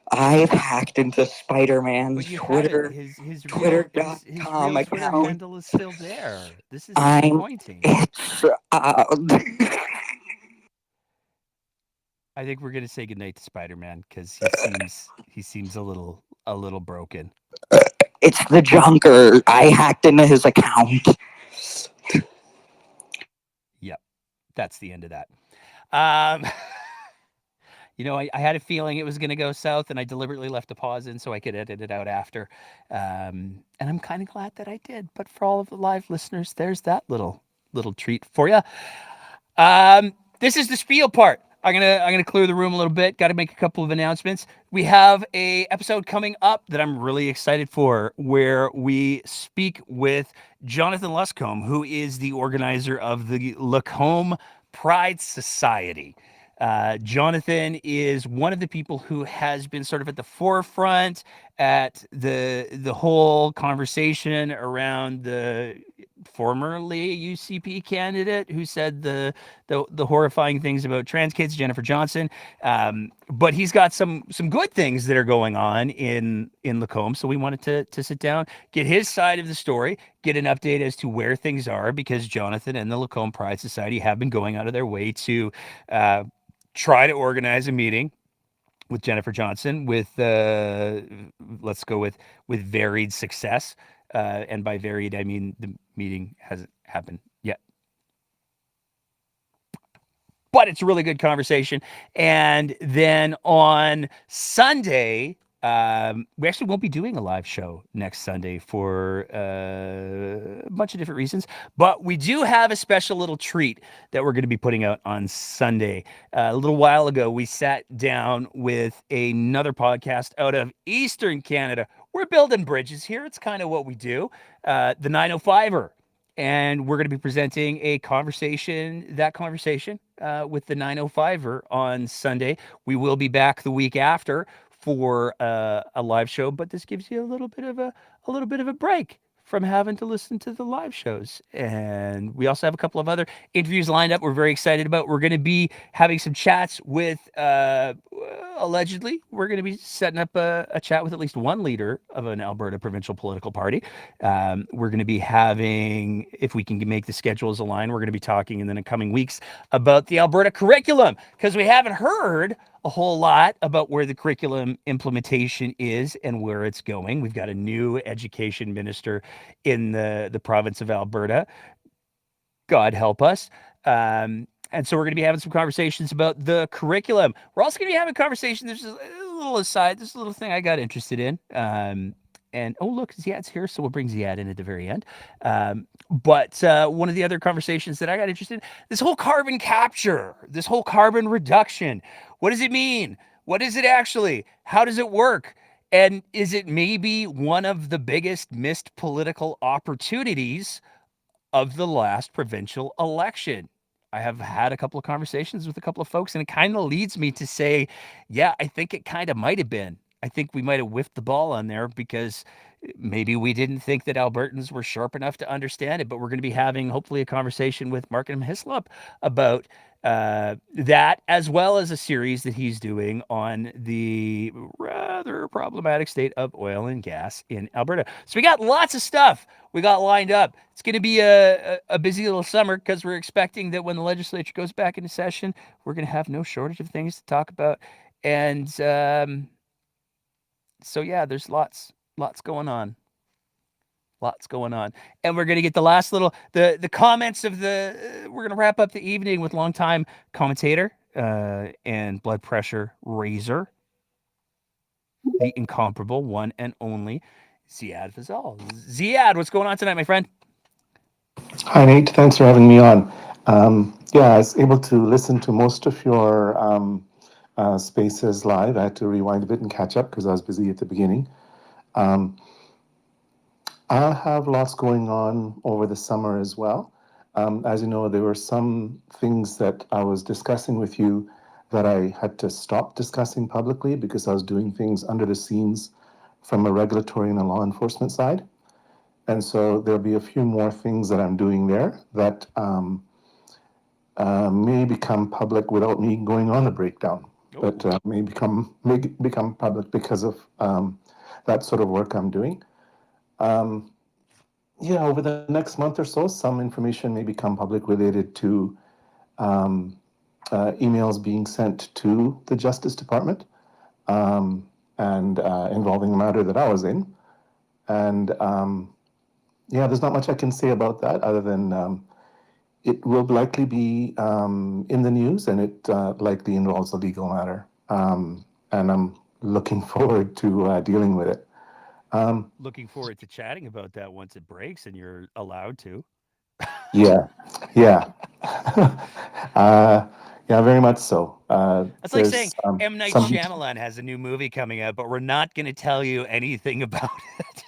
I've hacked into Spider-Man's But you Twitter, haven't. His Twitter.com real Twitter account. handle is still there. This is I'm. disappointing. It's. I think we're gonna say goodnight to Spider-Man because he seems a little broken. It's the Junker. I hacked into his account. Yep, that's the end of that. I had a feeling it was going to go south, and I deliberately left a pause in so I could edit it out after. And I'm kind of glad that I did. But for all of the live listeners, there's that little treat for you. This is the spiel part. I'm gonna clear the room a little bit. Got to make a couple of announcements. We have a episode coming up that I'm really excited for, where we speak with Jonathan Luscombe, who is the organizer of the Lacombe Pride Society. Jonathan is one of the people who has been sort of at the forefront at the whole conversation around the formerly a UCP candidate who said the horrifying things about trans kids, Jennifer Johnson. But he's got some good things that are going on in Lacombe. So we wanted to sit down, get his side of the story, get an update as to where things are, because Jonathan and the Lacombe Pride Society have been going out of their way to try to organize a meeting with Jennifer Johnson with let's go with varied success. And by varied, I mean the meeting hasn't happened yet. But it's a really good conversation. And then on Sunday, we actually won't be doing a live show next Sunday for a bunch of different reasons. But we do have a special little treat that we're going to be putting out on Sunday. A little while ago, we sat down with another podcast out of Eastern Canada. We're building bridges here. It's kind of what we do. The 905er. And we're going to be presenting a conversation with the 905er on Sunday. We will be back the week after for a live show, but this gives you a little bit of a break from having to listen to the live shows. And we also have a couple of other interviews lined up we're very excited about. We're going to be having some chats with, allegedly, we're going to be setting up a chat with at least one leader of an Alberta provincial political party. We're going to be having, if we can make the schedules align, we're going to be talking in the coming weeks about the Alberta curriculum, because we haven't heard a whole lot about where the curriculum implementation is and where it's going. We've got a new education minister in the province of Alberta. God help us. And so we're going to be having some conversations about the curriculum. We're also going to be having conversations. There's a little aside. There's a little thing I got interested in. And oh, look, Ziad's here, so we'll bring Ziad in at the very end. But one of the other conversations that I got interested in, this whole carbon capture, this whole carbon reduction. What does it mean? What is it actually? How does it work? And is it maybe one of the biggest missed political opportunities of the last provincial election? I have had a couple of conversations with a couple of folks, and it kind of leads me to say, yeah, I think it kind of might have been. I think we might have whiffed the ball on there because maybe we didn't think that Albertans were sharp enough to understand it. But we're going to be having hopefully a conversation with Markham Hislop about that, as well as a series that he's doing on the rather problematic state of oil and gas in Alberta. So we got lots of stuff we got lined up. It's going to be a busy little summer because we're expecting that when the legislature goes back into session, we're going to have no shortage of things to talk about. And so yeah, there's lots going on. Lots going on. And we're going to get the last little, the comments of we're going to wrap up the evening with longtime commentator and blood pressure raiser, the incomparable one and only Ziad Fazal. Ziad, what's going on tonight, my friend? Hi, Nate. Thanks for having me on. Yeah, I was able to listen to most of your spaces live. I had to rewind a bit and catch up because I was busy at the beginning. I have lots going on over the summer as well. As you know, there were some things that I was discussing with you that I had to stop discussing publicly because I was doing things under the scenes from a regulatory and a law enforcement side. And so there'll be a few more things that I'm doing there that may become public without me going on a breakdown, but may become public because of that sort of work I'm doing. Yeah, over the next month or so, some information may become public related to emails being sent to the Justice Department and involving the matter that I was in. And yeah, there's not much I can say about that other than it will likely be in the news, and it likely involves a legal matter. And I'm looking forward to dealing with it. Looking forward to chatting about that once it breaks and you're allowed to. Yeah. Yeah, very much so. That's like saying M. Night Shyamalan has a new movie coming out, but we're not going to tell you anything about it.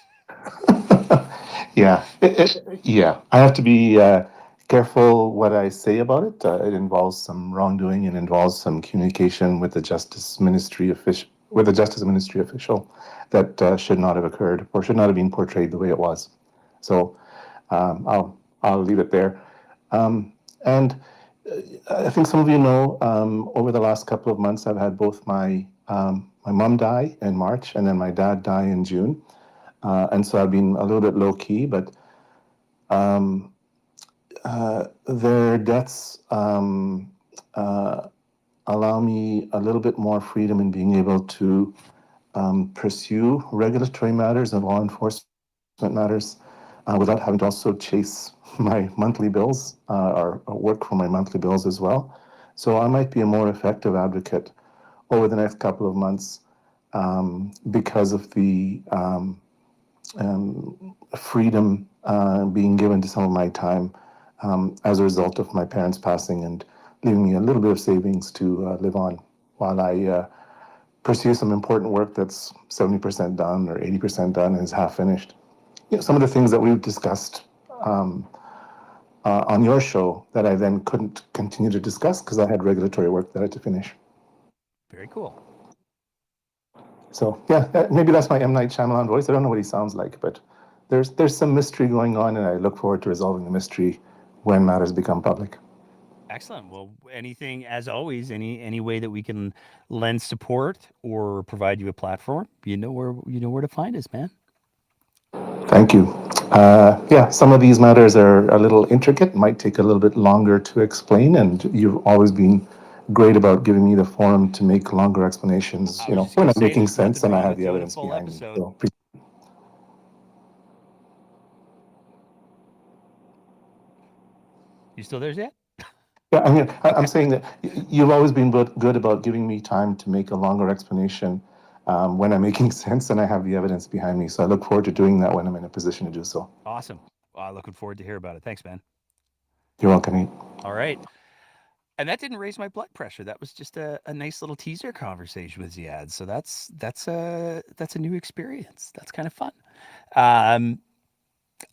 Yeah, yeah. I have to be careful what I say about it. It involves some wrongdoing and involves some communication with the Justice Ministry official, that should not have occurred or should not have been portrayed the way it was. So I'll I'll leave it there. And I think some of you know, over the last couple of months, I've had both my mom die in March and then my dad die in June. And so I've been a little bit low key, but their deaths allow me a little bit more freedom in being able to pursue regulatory matters and law enforcement matters without having to also chase my monthly bills or work for my monthly bills as well. So I might be a more effective advocate over the next couple of months because of the freedom being given to some of my time as a result of my parents passing and leaving me a little bit of savings to live on while I pursue some important work that's 70% done or 80% done and is half finished. You know, some of the things that we've discussed on your show that I then couldn't continue to discuss because I had regulatory work that I had to finish. Very cool. So yeah, maybe that's my M. Night Shyamalan voice. I don't know what he sounds like, but there's some mystery going on, and I look forward to resolving the mystery when matters become public. Excellent. Well, anything, as always, any way that we can lend support or provide you a platform, you know where to find us, man. Thank you. Yeah, some of these matters are a little intricate, might take a little bit longer to explain, and you've always been great about giving me the forum to make longer explanations, I was just when gonna I'm say, making there's sense nothing and I wrong have with the doing a evidence full behind me. episode. So, You still there, Zed? yeah, I mean, I'm Okay. saying that you've always been good about giving me time to make a longer explanation when I'm making sense and I have the evidence behind me. So I look forward to doing that when I'm in a position to do so. Awesome. Well, looking forward to hear about it. Thanks, man. You're welcome, Nate. All right. And that didn't raise my blood pressure. That was just a nice little teaser conversation with Ziad. So that's a new experience. That's kind of fun. Um,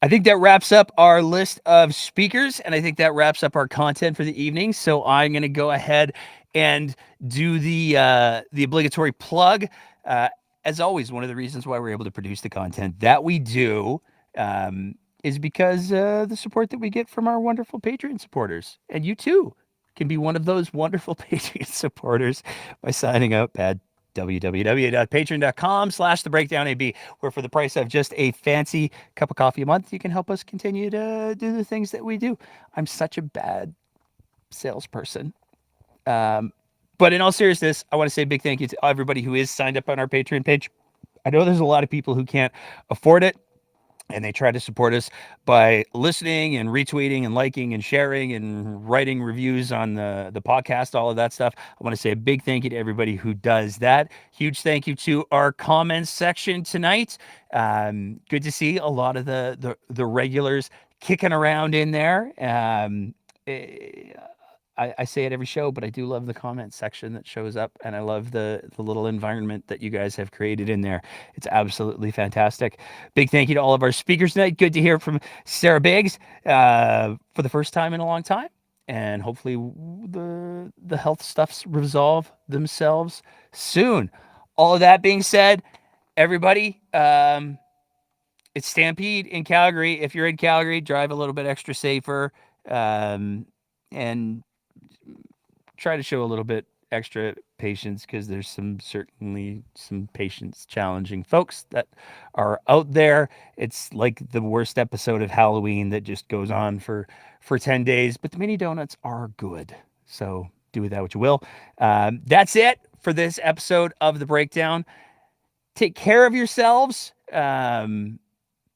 I think that wraps up our list of speakers, and I think that wraps up our content for the evening. So I'm going to go ahead and do the obligatory plug. Uh, as always, one of the reasons why we're able to produce the content that we do is because the support that we get from our wonderful Patreon supporters, and you too can be one of those wonderful Patreon supporters by signing up at www.patreon.com/thebreakdownab, where for the price of just a fancy cup of coffee a month, you can help us continue to do the things that we do. I'm such a bad salesperson. But in all seriousness, I want to say a big thank you to everybody who is signed up on our Patreon page. I know there's a lot of people who can't afford it, and they try to support us by listening and retweeting and liking and sharing and writing reviews on the podcast, all of that stuff. I want to say a big thank you to everybody who does that. Huge thank you to our comments section tonight. Good to see a lot of the regulars kicking around in there. I say it every show, but I do love the comment section that shows up, and I love the little environment that you guys have created in there. It's absolutely fantastic. Big thank you to all of our speakers tonight. Good to hear from Sarah Biggs for the first time in a long time, and hopefully the health stuffs resolve themselves soon. All of that being said, everybody, it's Stampede in Calgary. If you're in Calgary, drive a little bit extra safer, and try to show a little bit extra patience, because there's certainly some patience challenging folks that are out there. It's like the worst episode of Halloween that just goes on for 10 days, but the mini donuts are good. So do with that what you will. That's it for this episode of The Breakdown. Take care of yourselves. Pay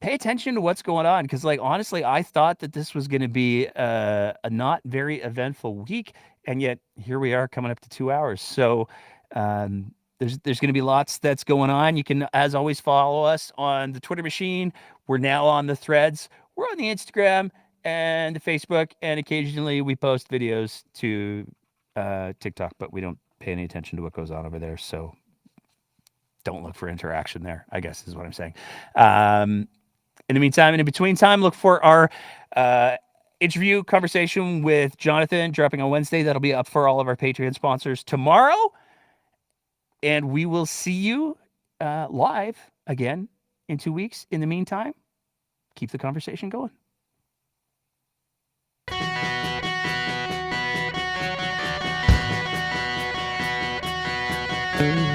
attention to what's going on, because honestly, I thought that this was going to be a not very eventful week, and yet here we are coming up to 2 hours. So there's going to be lots that's going on. You can, as always, follow us on the Twitter machine. We're now on the Threads. We're on the Instagram and the Facebook, and occasionally we post videos to TikTok, but we don't pay any attention to what goes on over there. So don't look for interaction there, I guess is what I'm saying. In the meantime, and in between time, look for our interview conversation with Jonathan dropping on Wednesday. That'll be up for all of our Patreon sponsors tomorrow. And we will see you live again in 2 weeks. In the meantime, keep the conversation going. Bye.